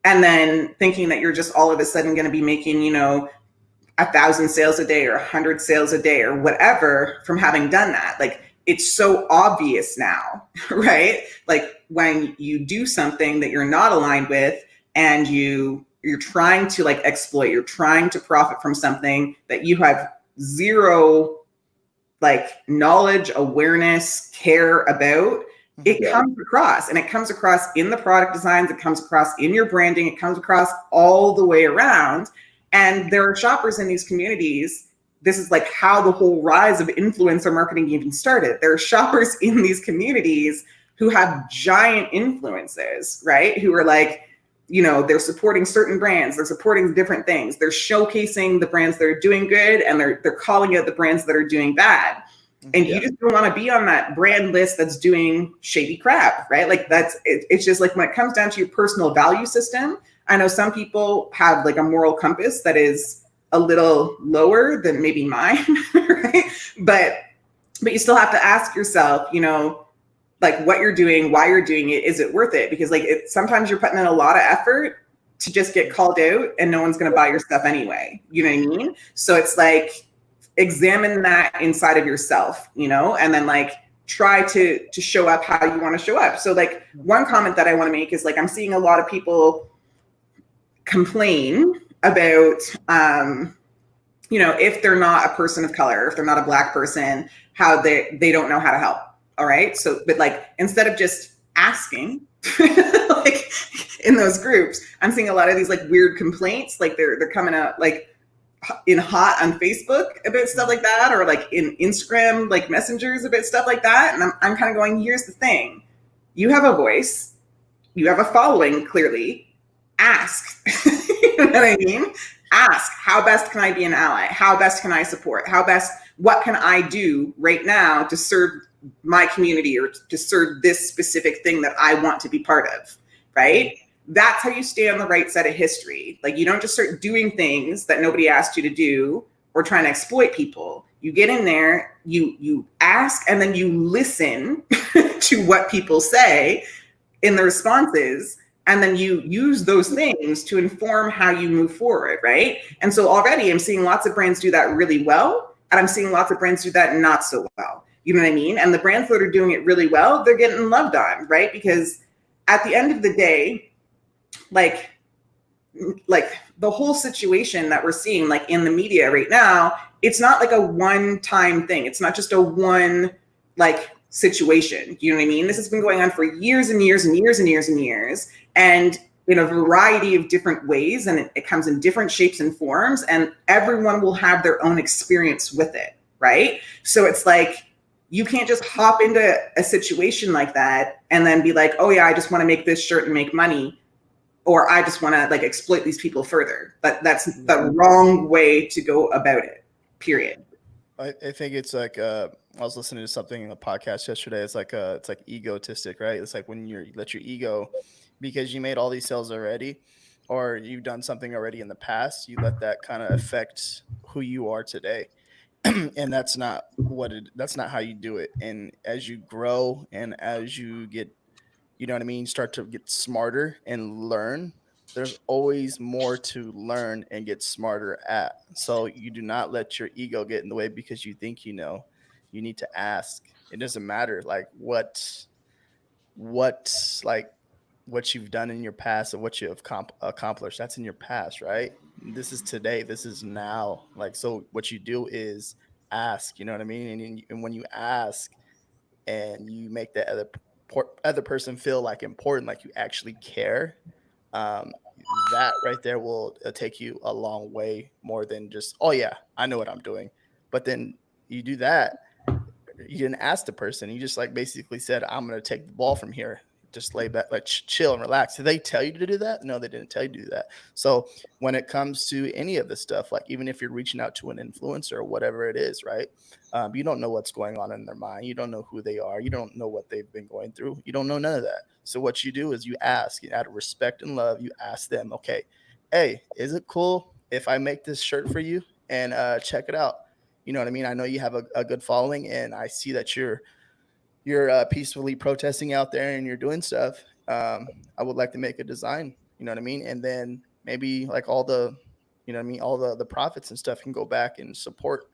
and then thinking that you're just all of a sudden going to be making, 1,000 sales a day or 100 sales a day or whatever from having done that. Like, it's so obvious now, right? Like, when you do something that you're not aligned with, and you're trying to like exploit, you're trying to profit from something that you have zero like knowledge, awareness, care about, it comes across, and it comes across in the product designs, it comes across in your branding, it comes across all the way around. And there are shoppers in these communities. This is like how the whole rise of influencer marketing even started. There are shoppers in these communities who have giant influences, right? Who are like, they're supporting certain brands, they're supporting different things, they're showcasing the brands that are doing good, and they're calling out the brands that are doing bad. And you just don't want to be on that brand list that's doing shady crap, right? Like, it's just like, when it comes down to your personal value system, I know some people have like a moral compass that is a little lower than maybe mine, right? But you still have to ask yourself, like, what you're doing, why you're doing it, is it worth it? Because like, sometimes you're putting in a lot of effort to just get called out, and no one's going to buy your stuff anyway. You know what I mean? So it's like, examine that inside of yourself, and then like try to show up how you want to show up. So like, one comment that I want to make is like, I'm seeing a lot of people complain about, if they're not a person of color, if they're not a Black person, how they don't know how to help. All right. So, but like, instead of just asking, like in those groups, I'm seeing a lot of these like weird complaints. Like they're coming out like in hot on Facebook about stuff like that, or like in Instagram, like messengers about stuff like that. And I'm kind of going, here's the thing. You have a voice, you have a following, clearly. Ask. You know what I mean? Ask, how best can I be an ally? How best can I support? What can I do right now to serve my community, or to serve this specific thing that I want to be part of, right? That's how you stay on the right side of history. Like, you don't just start doing things that nobody asked you to do, or trying to exploit people. You get in there, you ask, and then you listen to what people say in the responses, and then you use those things to inform how you move forward, right? And so already I'm seeing lots of brands do that really well, and I'm seeing lots of brands do that not so well. You know what I mean? And the brands that are doing it really well, they're getting loved on, right? Because at the end of the day, like the whole situation that we're seeing like in the media right now, it's not like a one-time thing. It's not just a one like situation. You know what I mean? This has been going on for years and years and years and years and years, and in a variety of different ways, and it comes in different shapes and forms, and everyone will have their own experience with it, right? So it's like, you can't just hop into a situation like that and then be like, oh yeah, I just want to make this shirt and make money, or I just want to like exploit these people further. But that's the wrong way to go about it, period. I think it's like I was listening to something in a podcast yesterday. It's like egotistic, right? It's like when you let your ego, because you made all these sales already, or you've done something already in the past, you let that kind of affect who you are today. And that's not how you do it. And as you grow, and as you get, you know what I mean, start to get smarter and learn, there's always more to learn and get smarter at. So you do not let your ego get in the way because you think you know. You need to ask. It doesn't matter like what what you've done in your past, or what you have accomplished. That's in your past, right? This is today. This is now. Like, so what you do is ask. You know what I mean? And when you ask, and you make the other person feel like important, like you actually care, um, that right there will take you a long way, more than just, oh yeah, I know what I'm doing. But then you do that, you didn't ask the person. You just like basically said, I'm going to take the ball from here. Just lay back, like chill and relax. Did they tell you to do that? No, they didn't tell you to do that. So when it comes to any of this stuff, like even if you're reaching out to an influencer or whatever it is, right? You don't know what's going on in their mind. You don't know who they are. You don't know what they've been going through. You don't know none of that. So what you do is you ask, out of respect and love, you ask them, okay, hey, is it cool if I make this shirt for you and check it out? You know what I mean? I know you have a good following, and I see that you're peacefully protesting out there and you're doing stuff. I would like to make a design, you know what I mean? And then maybe like all the, you know what I mean? All the profits and stuff can go back and support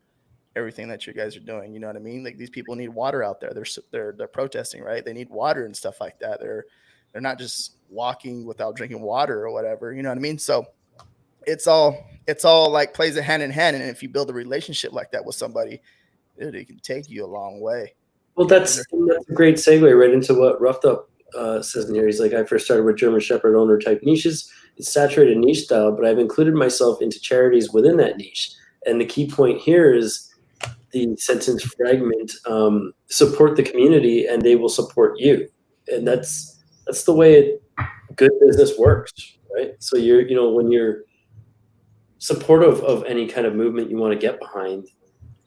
everything that you guys are doing. You know what I mean? Like these people need water out there. They're protesting, right? They need water and stuff like that. They're not just walking without drinking water or whatever. You know what I mean? So it's all like plays a hand in hand. And if you build a relationship like that with somebody, dude, it can take you a long way. Well, that's a great segue right into what Roughed Up says in here. He's like, I first started with German Shepherd owner type niches. It's saturated niche style, but I've included myself into charities within that niche. And the key point here is the sentence fragment, support the community and they will support you. And that's the way good business works, right? So when you're supportive of any kind of movement you want to get behind,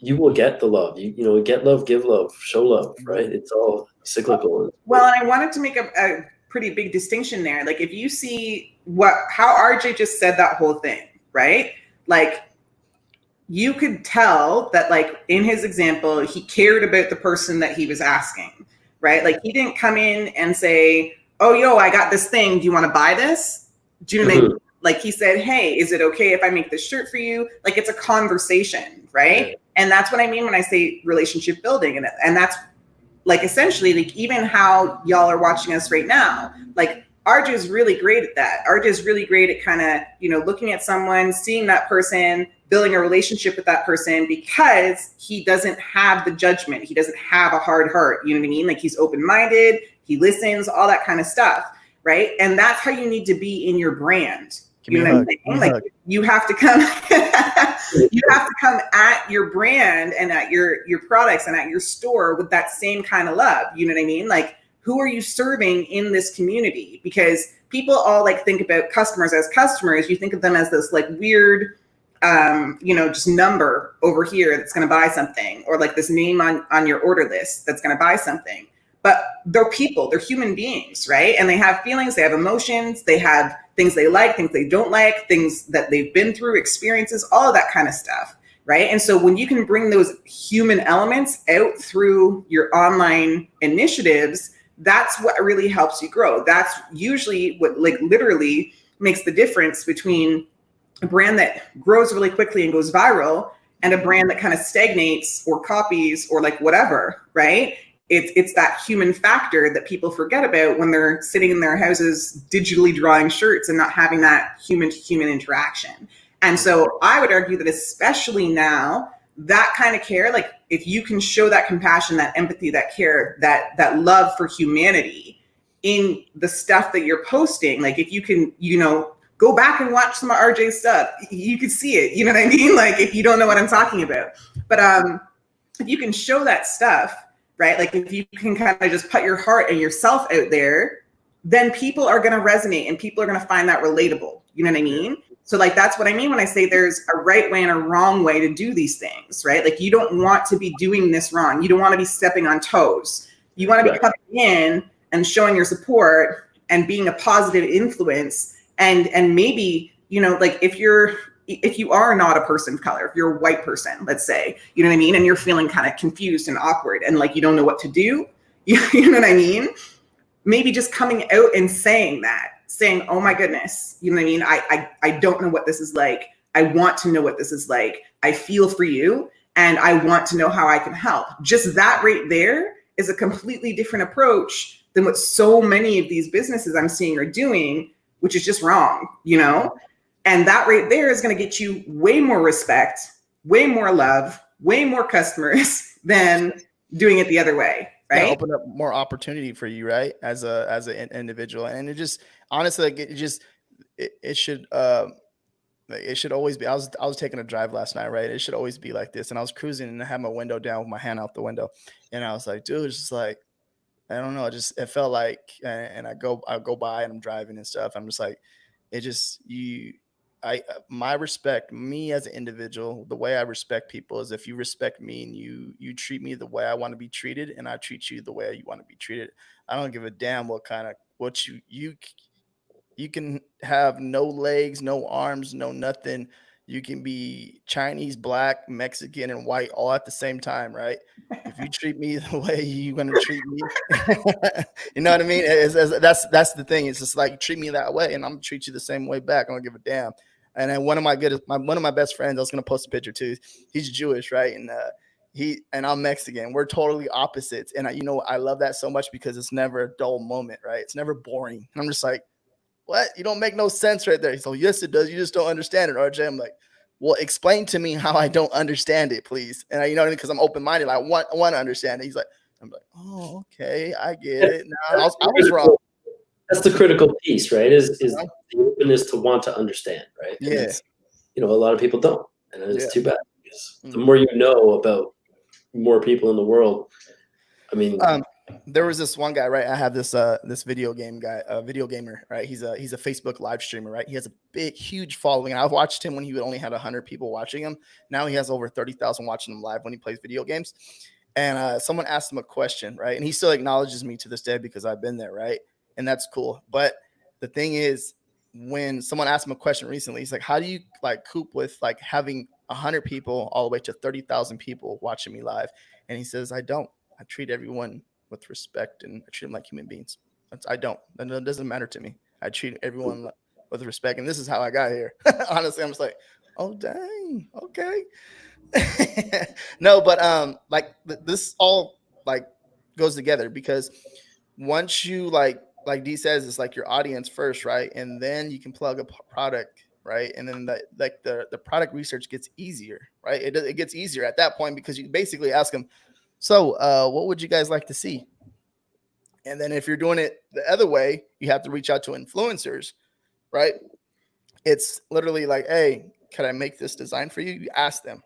you will get the love. You get love, give love, show love, right? It's all cyclical. Well, and I wanted to make a pretty big distinction there. Like if you see how RJ just said that whole thing, right? Like you could tell that like in his example, he cared about the person that he was asking, right? Like he didn't come in and say, oh, yo, I got this thing. Do you want to buy this? Do you know what I mean? Like he said, hey, is it okay if I make this shirt for you? Like it's a conversation, right? Yeah. And that's what I mean when I say relationship building. And that's like essentially like even how y'all are watching us right now. Like RJ is really great at that. RJ is really great at kind of, looking at someone, seeing that person, building a relationship with that person because he doesn't have the judgment. He doesn't have a hard heart. You know what I mean? Like he's open-minded, he listens, all that kind of stuff. Right. And that's how you need to be in your brand. You know what I'm saying? Like you have to come, at your brand and at your products and at your store with that same kind of love. You know what I mean? Like, who are you serving in this community? Because people all like think about customers as customers. You think of them as this like weird, just number over here that's going to buy something, or like this name on your order list that's going to buy something. But they're people, they're human beings, right? And they have feelings, they have emotions, they have things they like, things they don't like, things that they've been through, experiences, all of that kind of stuff, right? And so when you can bring those human elements out through your online initiatives, that's what really helps you grow. That's usually what like literally makes the difference between a brand that grows really quickly and goes viral and a brand that kind of stagnates or copies or like whatever, right? It's that human factor that people forget about when they're sitting in their houses digitally drawing shirts and not having that human to human interaction. And so I would argue that especially now, that kind of care, like if you can show that compassion, that empathy, that care, that love for humanity in the stuff that you're posting, like if you can, go back and watch some of RJ's stuff, you could see it, you know what I mean? Like if you don't know what I'm talking about, but if you can show that stuff, right? Like if you can kind of just put your heart and yourself out there, then people are going to resonate and people are going to find that relatable. You know what I mean? So like, that's what I mean when I say there's a right way and a wrong way to do these things, right? Like you don't want to be doing this wrong. You don't want to be stepping on toes. You want to be coming in and showing your support and being a positive influence. And maybe, like if you are not a person of color, if you're a white person, let's say, you know what I mean? And you're feeling kind of confused and awkward and like, you don't know what to do. You know what I mean? Maybe just coming out and saying, oh my goodness, you know what I mean? I don't know what this is like. I want to know what this is like. I feel for you and I want to know how I can help. Just that right there is a completely different approach than what so many of these businesses I'm seeing are doing, which is just wrong, And that right there is going to get you way more respect, way more love, way more customers than doing it the other way, right? Yeah, open up more opportunity for you, right? As an individual, and it just honestly, like it should Like, it should always be. I was taking a drive last night, right? It should always be like this. And I was cruising and I had my window down with my hand out the window, and I was like, dude, it's just like I don't know. It felt like, and I go by and I'm driving and stuff. I'm just like, it just you. My respect, me as an individual, the way I respect people is if you respect me and you treat me the way I want to be treated, and I treat you the way you want to be treated. I don't give a damn what you can have no legs, no arms, no nothing. You can be Chinese, black, Mexican, and white all at the same time, right? If you treat me the way you're gonna treat me, you know what I mean? That's the thing. It's just like treat me that way, and I'm gonna treat you the same way back. I don't give a damn. And then one of my best friends, I was gonna post a picture too. He's Jewish, right? And I'm Mexican. We're totally opposites, and I love that so much because it's never a dull moment, right? It's never boring. And I'm just like, what? You don't make no sense right there. So yes, it does. You just don't understand it, RJ. I'm like, well, explain to me how I don't understand it, please. And you know what I mean? Because I'm open minded. I want to understand it. I'm like, oh, okay, I get it. No, I was wrong. That's the critical piece, right? Is the openness to want to understand, right? And Yeah. it's, a lot of people don't, and it's too bad because the Mhm. more you know about more people in the world, I mean, there was this one guy, right? I have this video game guy, video gamer, right? He's a Facebook live streamer, right? He has a huge following. And I've watched him when he only had 100 people watching him. Now he has over 30,000 watching him live when he plays video games. And someone asked him a question, right? And he still acknowledges me to this day because I've been there, right? And that's cool. But the thing is, when someone asked him a question recently, he's like, "How do you like cope with like having 100 people all the way to 30,000 people watching me live?" And he says, "I don't. I treat everyone with respect and I treat them like human beings. I don't. That doesn't matter to me. I treat everyone with respect." And this is how I got here. Honestly, I'm just like, oh dang, okay. No, but like this all like goes together because once you like D says, it's like your audience first, right? And then you can plug a product, right? And then the product research gets easier, right? It gets easier at that point because you basically ask them, so what would you guys like to see? And then if you're doing it the other way, you have to reach out to influencers, right? It's literally like, hey, can I make this design for you? You ask them,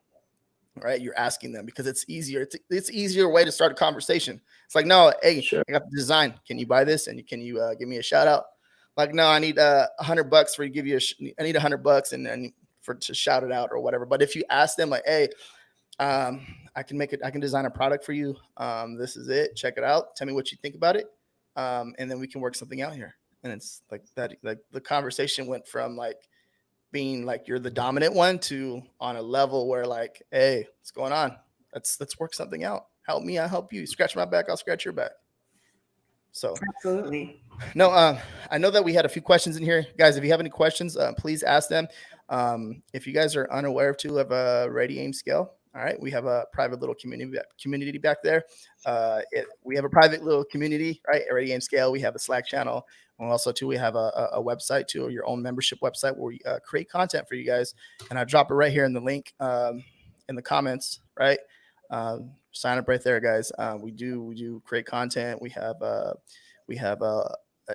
right? You're asking them because it's easier. It's easier way to start a conversation. It's like, no, hey, sure. I got the design. Can you buy this? And can you give me a shout out? Like, no, I need $100 for you. Give you I need $100 and for to shout it out or whatever. But if you ask them like, hey, I can make it. I can design a product for you. This is it. Check it out. Tell me what you think about it, and then we can work something out here. And it's like that. Like the conversation went from like being like you're the dominant one to on a level where like, hey, what's going on? Let's work something out. Help me, I'll help you. Scratch my back, I'll scratch your back. So absolutely. No, I know that we had a few questions in here, guys. If you have any questions, please ask them. If you guys are unaware of of a Ready Aim Scale, all right, we have a private little community back there. We have a private little community, right? Ready Aim Scale. We have a Slack channel. And also, too, we have a website too, your own membership website where we create content for you guys. And I drop it right here in the link in the comments, right? Sign up right there, guys. We do create content. We have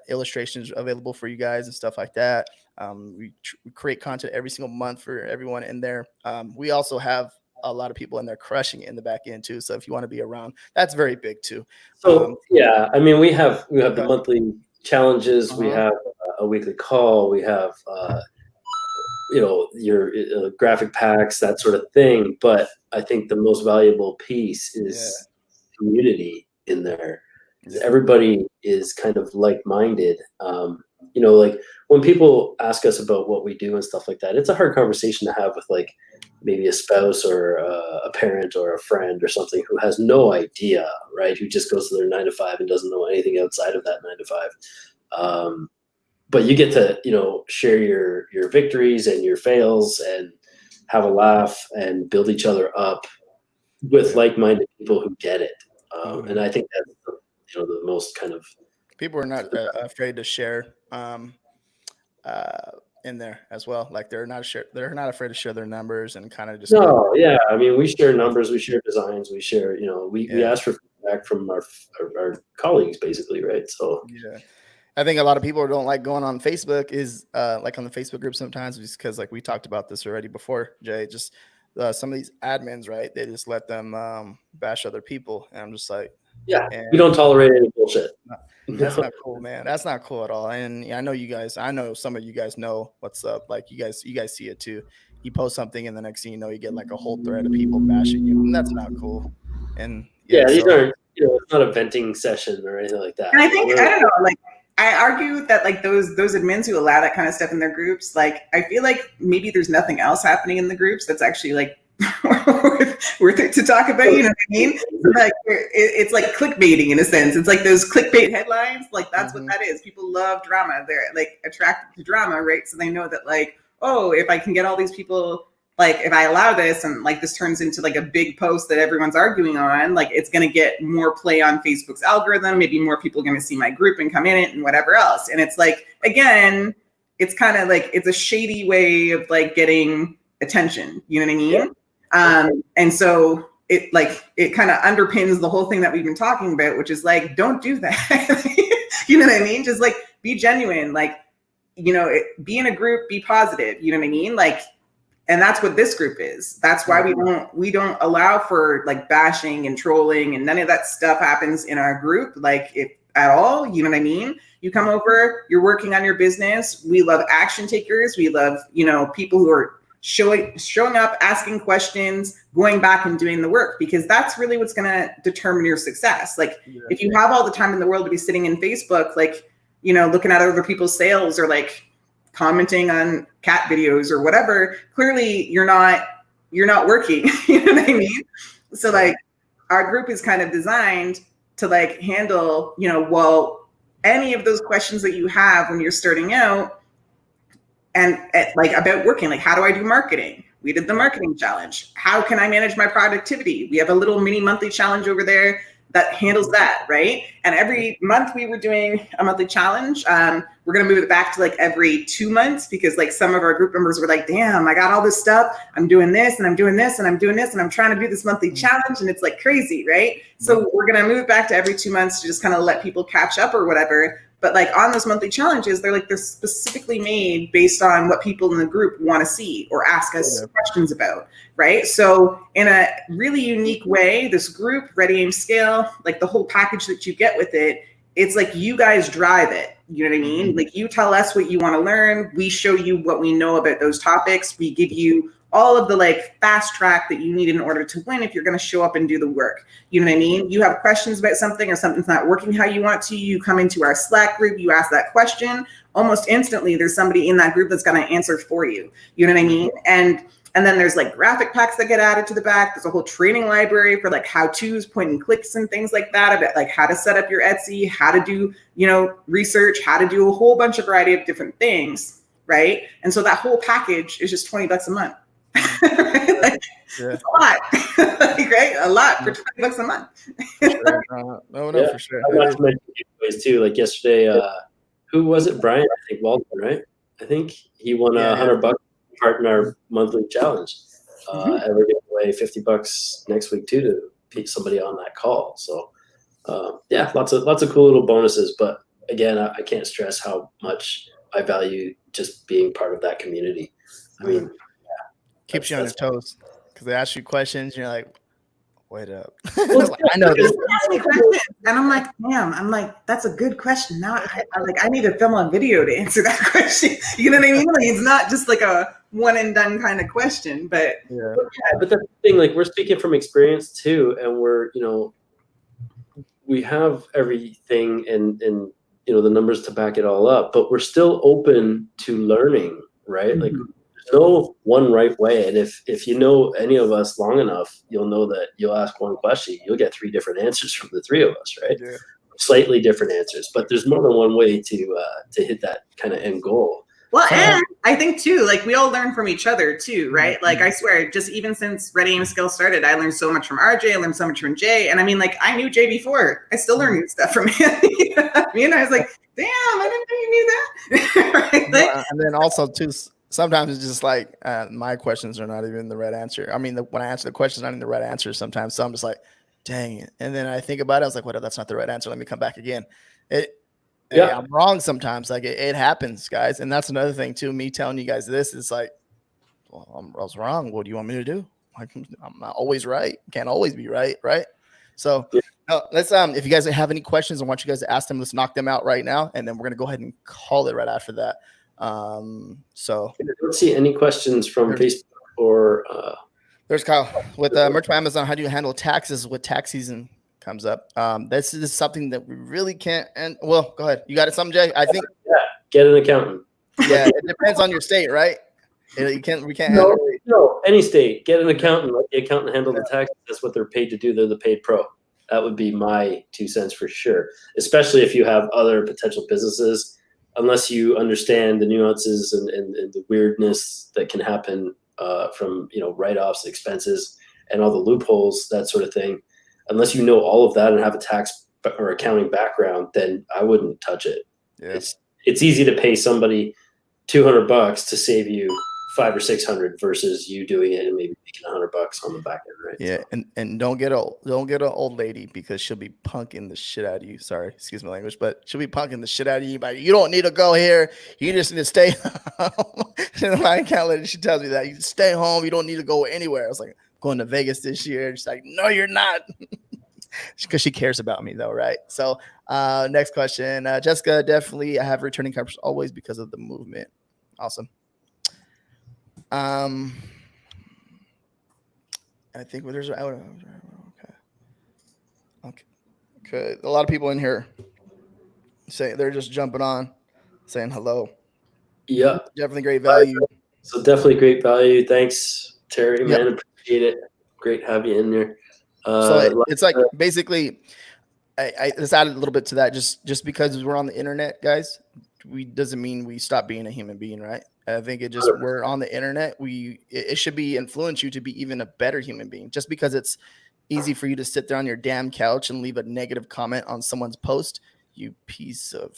illustrations available for you guys and stuff like that. We create content every single month for everyone in there. We also have a lot of people in there crushing it in the back end too. So if you want to be around, that's very big too. So yeah, I mean, we have the monthly challenges. We have a weekly call. We have your graphic packs, that sort of thing. But I think the most valuable piece is community in there. Everybody is kind of like-minded. Like when people ask us about what we do and stuff like that, it's a hard conversation to have with like maybe a spouse or a parent or a friend or something who has no idea, right? Who just goes to their 9 to 5 and doesn't know anything outside of that 9 to 5. But you get to, share your victories and your fails and have a laugh and build each other up with like-minded people who get it. And I think that's the most kind of people are not afraid to share in there as well. Like they're not afraid to share their numbers and kind of just yeah. I mean, we share numbers, we share designs, we share. We ask for feedback from our colleagues, basically, right? So I think a lot of people don't like going on Facebook is like on the Facebook group sometimes just because like we talked about this already before, Jay. Just some of these admins, right? They just let them bash other people, and I'm just like, Yeah, and we don't tolerate any bullshit. that's not cool, man. That's not cool at all. And yeah, I know you guys. I know some of you guys know what's up. Like you guys see it too. You post something, and the next thing you know, you get like a whole thread of people bashing you, and that's not cool. And yeah, Yeah, these so aren't, it's not a venting session or anything like that. And I think, I don't know, like, I argue that like those admins who allow that kind of stuff in their groups, like I feel like maybe there's nothing else happening in the groups that's actually like worth it to talk about. You know what I mean? Like it's like clickbaiting in a sense. It's like those clickbait headlines. Like that's what that is. People love drama. They're like attracted to drama, right? So they know that like, oh, if I can get all these people, like if I allow this and like this turns into like a big post that everyone's arguing on, like it's going to get more play on Facebook's algorithm. Maybe more people are going to see my group and come in it and whatever else. And it's like, again, it's kind of like, it's a shady way of like getting attention. You know what I mean? Yeah. And so it kind of underpins the whole thing that we've been talking about, which is like, don't do that. You know what I mean? Just like be genuine, like, you know, be in a group, be positive. You know what I mean? Like, and that's what this group is. That's why we don't allow for like bashing and trolling, and none of that stuff happens in our group, like if at all. You know what I mean? You come over, you're working on your business. We love action takers. We love, you know, people who are showing up, asking questions, going back and doing the work, because that's really what's going to determine your success. Like if you have all the time in the world to be sitting in Facebook, like, you know, looking at other people's sales or like commenting on cat videos or whatever, clearly you're not working. You know what I mean? So like our group is kind of designed to like handle, you know, well, any of those questions that you have when you're starting out and like about working, like how do I do marketing? We did the marketing challenge. How can I manage my productivity? We have a little mini monthly challenge over there that handles that, right? And every month we were doing a monthly challenge. We're gonna move it back to like every 2 months, because like some of our group members were like, damn, I got all this stuff. I'm doing this and I'm doing this and I'm doing this and I'm trying to do this monthly challenge and it's like crazy, right? So we're gonna move it back to every 2 months to just kind of let people catch up or whatever. But like on those monthly challenges, they're specifically made based on what people in the group want to see or ask us questions about, right? So in a really unique way, this group, Ready, Aim, Scale, like the whole package that you get with it, it's like you guys drive it. You know what I mean? Like you tell us what you want to learn. We show you what we know about those topics. We give you all of the like fast track that you need in order to win if you're going to show up and do the work. You know what I mean? You have questions about something or something's not working how you want to, you come into our Slack group, you ask that question, almost instantly there's somebody in that group that's going to answer for you. You know what I mean? And then there's like graphic packs that get added to the back. There's a whole training library for like how-tos, point and clicks and things like that, about like how to set up your Etsy, how to do, you know, research, how to do a whole bunch of variety of different things, right? And so that whole package is just $20 a month. Like, it's a lot, like, right? A lot for $20 a month. For sure. I got to mention giveaways too. Like yesterday, who was it? Brian, I think Walden, right? I think he won $100 part in our monthly challenge. And we're giving away $50 next week too to pick somebody on that call. So lots of cool little bonuses. But again, I can't stress how much I value just being part of that community. I mean, keeps you on your toes because they ask you questions and you're like, wait up. I know this. And I'm like, damn, that's a good question. Now I need to film a video to answer that question. You know what I mean? Like, it's not just like a one and done kind of question, but but that's the thing, like we're speaking from experience too, and we're, you know, we have everything and you know the numbers to back it all up, but we're still open to learning, right? Like no one right way, and if you know any of us long enough, you'll know that you'll ask one question, you'll get 3 different answers from the 3 of us, right? Slightly different answers, but there's more than one way to hit that kind of end goal. Well, and I think too, like we all learn from each other too, right? Like I swear, just even since Ready, Aim, Skill started, I learned so much from RJ, I learned so much from Jay, and I mean, like I knew Jay before, I still learn new stuff from him. You know what I mean? I was like, damn, I didn't know you knew that. Right? Like, and then also too, sometimes it's just like my questions are not even the right answer. I mean, when I answer the questions, not even the right answer sometimes. So I'm just like, dang it. And then I think about it. I was like, what? That's not the right answer. Let me come back again. Hey, I'm wrong sometimes. Like it happens, guys. And that's another thing too. Me telling you guys this is like, well, I was wrong. What do you want me to do? I'm not always right. Can't always be right, right? So let's if you guys have any questions, I want you guys to ask them. Let's knock them out right now, and then we're gonna go ahead and call it right after that. So I don't see any questions from Facebook or there's Kyle with merch by Amazon. How do you handle taxes with tax season comes up? This is something that we really can't. And well, go ahead. You got it, something, Jay? I think get an accountant. Yeah, it depends on your state, right? We can't. No, any state, get an accountant. Let the accountant handle the taxes. That's what they're paid to do. They're the paid pro. That would be my 2 cents for sure. Especially if you have other potential businesses, unless you understand the nuances and the weirdness that can happen from write-offs, expenses, and all the loopholes, that sort of thing. Unless you know all of that and have a tax or accounting background, then I wouldn't touch it. Yeah. It's easy to pay somebody $200 to save you 500 or 600 versus you doing it and maybe making $100 on the back end, right? Yeah, So. and don't get an old lady because she'll be punking the shit out of you. Sorry, excuse my language, but she'll be punking the shit out of you. But you don't need to go here. You just need to stay home. My account lady, she tells me that you stay home. You don't need to go anywhere. I was like, I'm going to Vegas this year. She's like, no, you're not. Because she cares about me though, right? So next question, Jessica, definitely I have returning customers always because of the movement. Awesome. I think there's okay. A lot of people in here saying they're just jumping on, saying hello. Yeah, definitely great value. So definitely great value. Thanks, Terry, man. Appreciate it. Great to have you in there. So it's like basically, I just added a little bit to that. Just because we're on the internet, guys, doesn't mean we stop being a human being, right? I think it just we're on the internet. It should be influence you to be even a better human being. Just because it's easy for you to sit there on your damn couch and leave a negative comment on someone's post, you piece of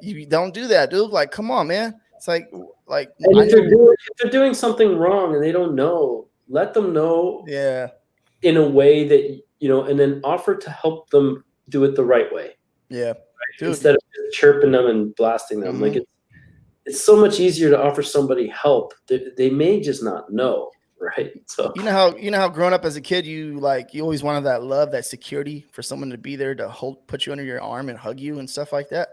you don't do that, dude. Like, come on, man. It's like if they're doing something wrong and they don't know, let them know. Yeah. In a way that and then offer to help them do it the right way. Yeah. Right? Instead of chirping them and blasting them, like it's so much easier to offer somebody help. They may just not know, right? So you know how growing up as a kid, you always wanted that love, that security for someone to be there to put you under your arm and hug you and stuff like that.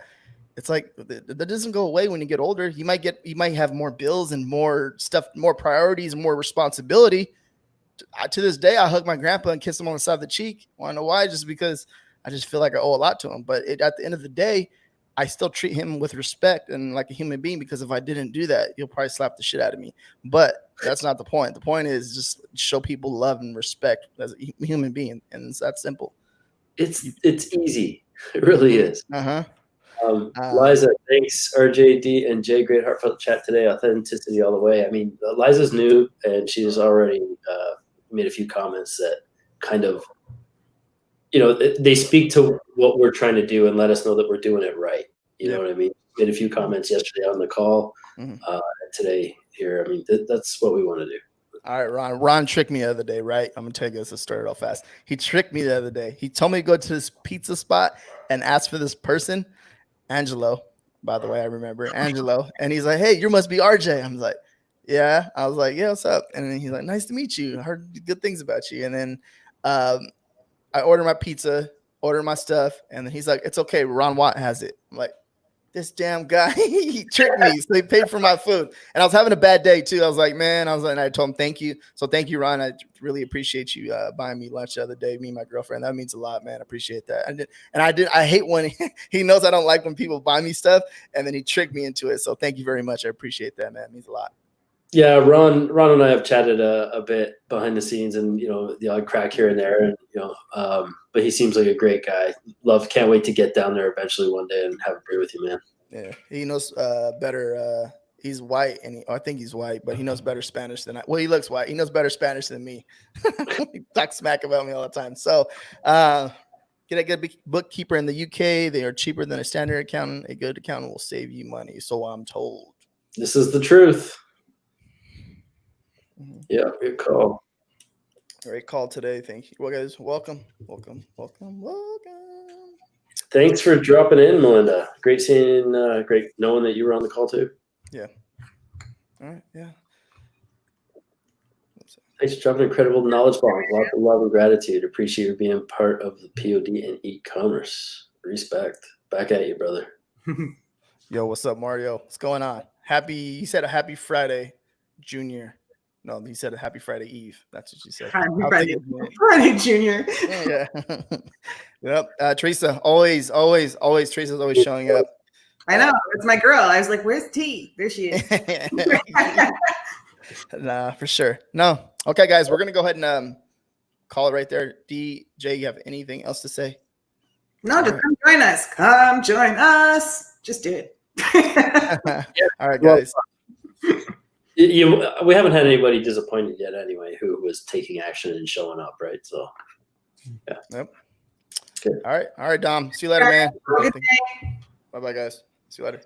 It's like that doesn't go away when you get older. You might have more bills and more stuff, more priorities, and more responsibility. To this day, I hug my grandpa and kiss him on the side of the cheek. Want to know why? Just because I just feel like I owe a lot to him. But at the end of the day, I still treat him with respect and like a human being, because if I didn't do that, he'll probably slap the shit out of me. But that's not the point. The point is just show people love and respect as a human being, and it's that simple. It's easy. It really is. Liza, thanks, RJD and Jay. Great heartfelt chat today. Authenticity all the way. I mean, Liza's new, and she's already made a few comments that kind of, they speak to what we're trying to do and let us know that we're doing it right. You know what I mean? Made a few comments yesterday on the call, today here. I mean, that's what we want to do. All right, Ron. Ron tricked me the other day, right? I'm going to tell you this to start it off fast. He tricked me the other day. He told me to go to this pizza spot and ask for this person, Angelo. By the way, I remember Angelo. And he's like, hey, you must be RJ. I'm like, yeah. I was like, yeah, what's up? And then he's like, nice to meet you. I heard good things about you. And then I ordered my pizza, ordered my stuff. And then he's like, it's okay. Ron Watt has it. I'm like, this damn guy, he tricked me. So he paid for my food. And I was having a bad day too. I was like, and I told him, thank you. So thank you, Ron. I really appreciate you buying me lunch the other day, me and my girlfriend. That means a lot, man. I appreciate that. I hate when he knows I don't like when people buy me stuff, and then he tricked me into it. So thank you very much. I appreciate that, man. It means a lot. Yeah, Ron and I have chatted a bit behind the scenes, and the odd crack here and there, and but he seems like a great guy. Can't wait to get down there eventually one day and have a beer with you, man. Yeah, he knows better. He's white, and I think he's white, but he knows better Spanish than I. Well, he looks white. He knows better Spanish than me. He talks smack about me all the time. So, get a good bookkeeper in the UK. They are cheaper than a standard accountant. A good accountant will save you money, so I'm told. This is the truth. Yeah, good call. Great call today. Thank you. Well, guys, welcome. Thanks for dropping in, Melinda. Great seeing, great knowing that you were on the call too. Yeah. All right. Yeah. Thanks for dropping incredible knowledge bombs. Lots of love and gratitude. Appreciate you being part of the POD and e-commerce. Respect. Back at you, brother. Yo, what's up, Mario? What's going on? He said a happy Friday, Junior. No, he said a happy Friday Eve. That's what she said. Friday Junior. Yeah. Yep. Teresa, always. Teresa's always showing up. I know. It's my girl. I was like, where's T? There she is. Nah, for sure. No. Okay, guys, we're going to go ahead and call it right there. DJ, you have anything else to say? No, just come join us. Come join us. Just do it. All right, guys. We haven't had anybody disappointed yet anyway who was taking action and showing up, right? So, yeah. Yep. Good. All right, Dom. See you later, man. Bye-bye, guys. See you later.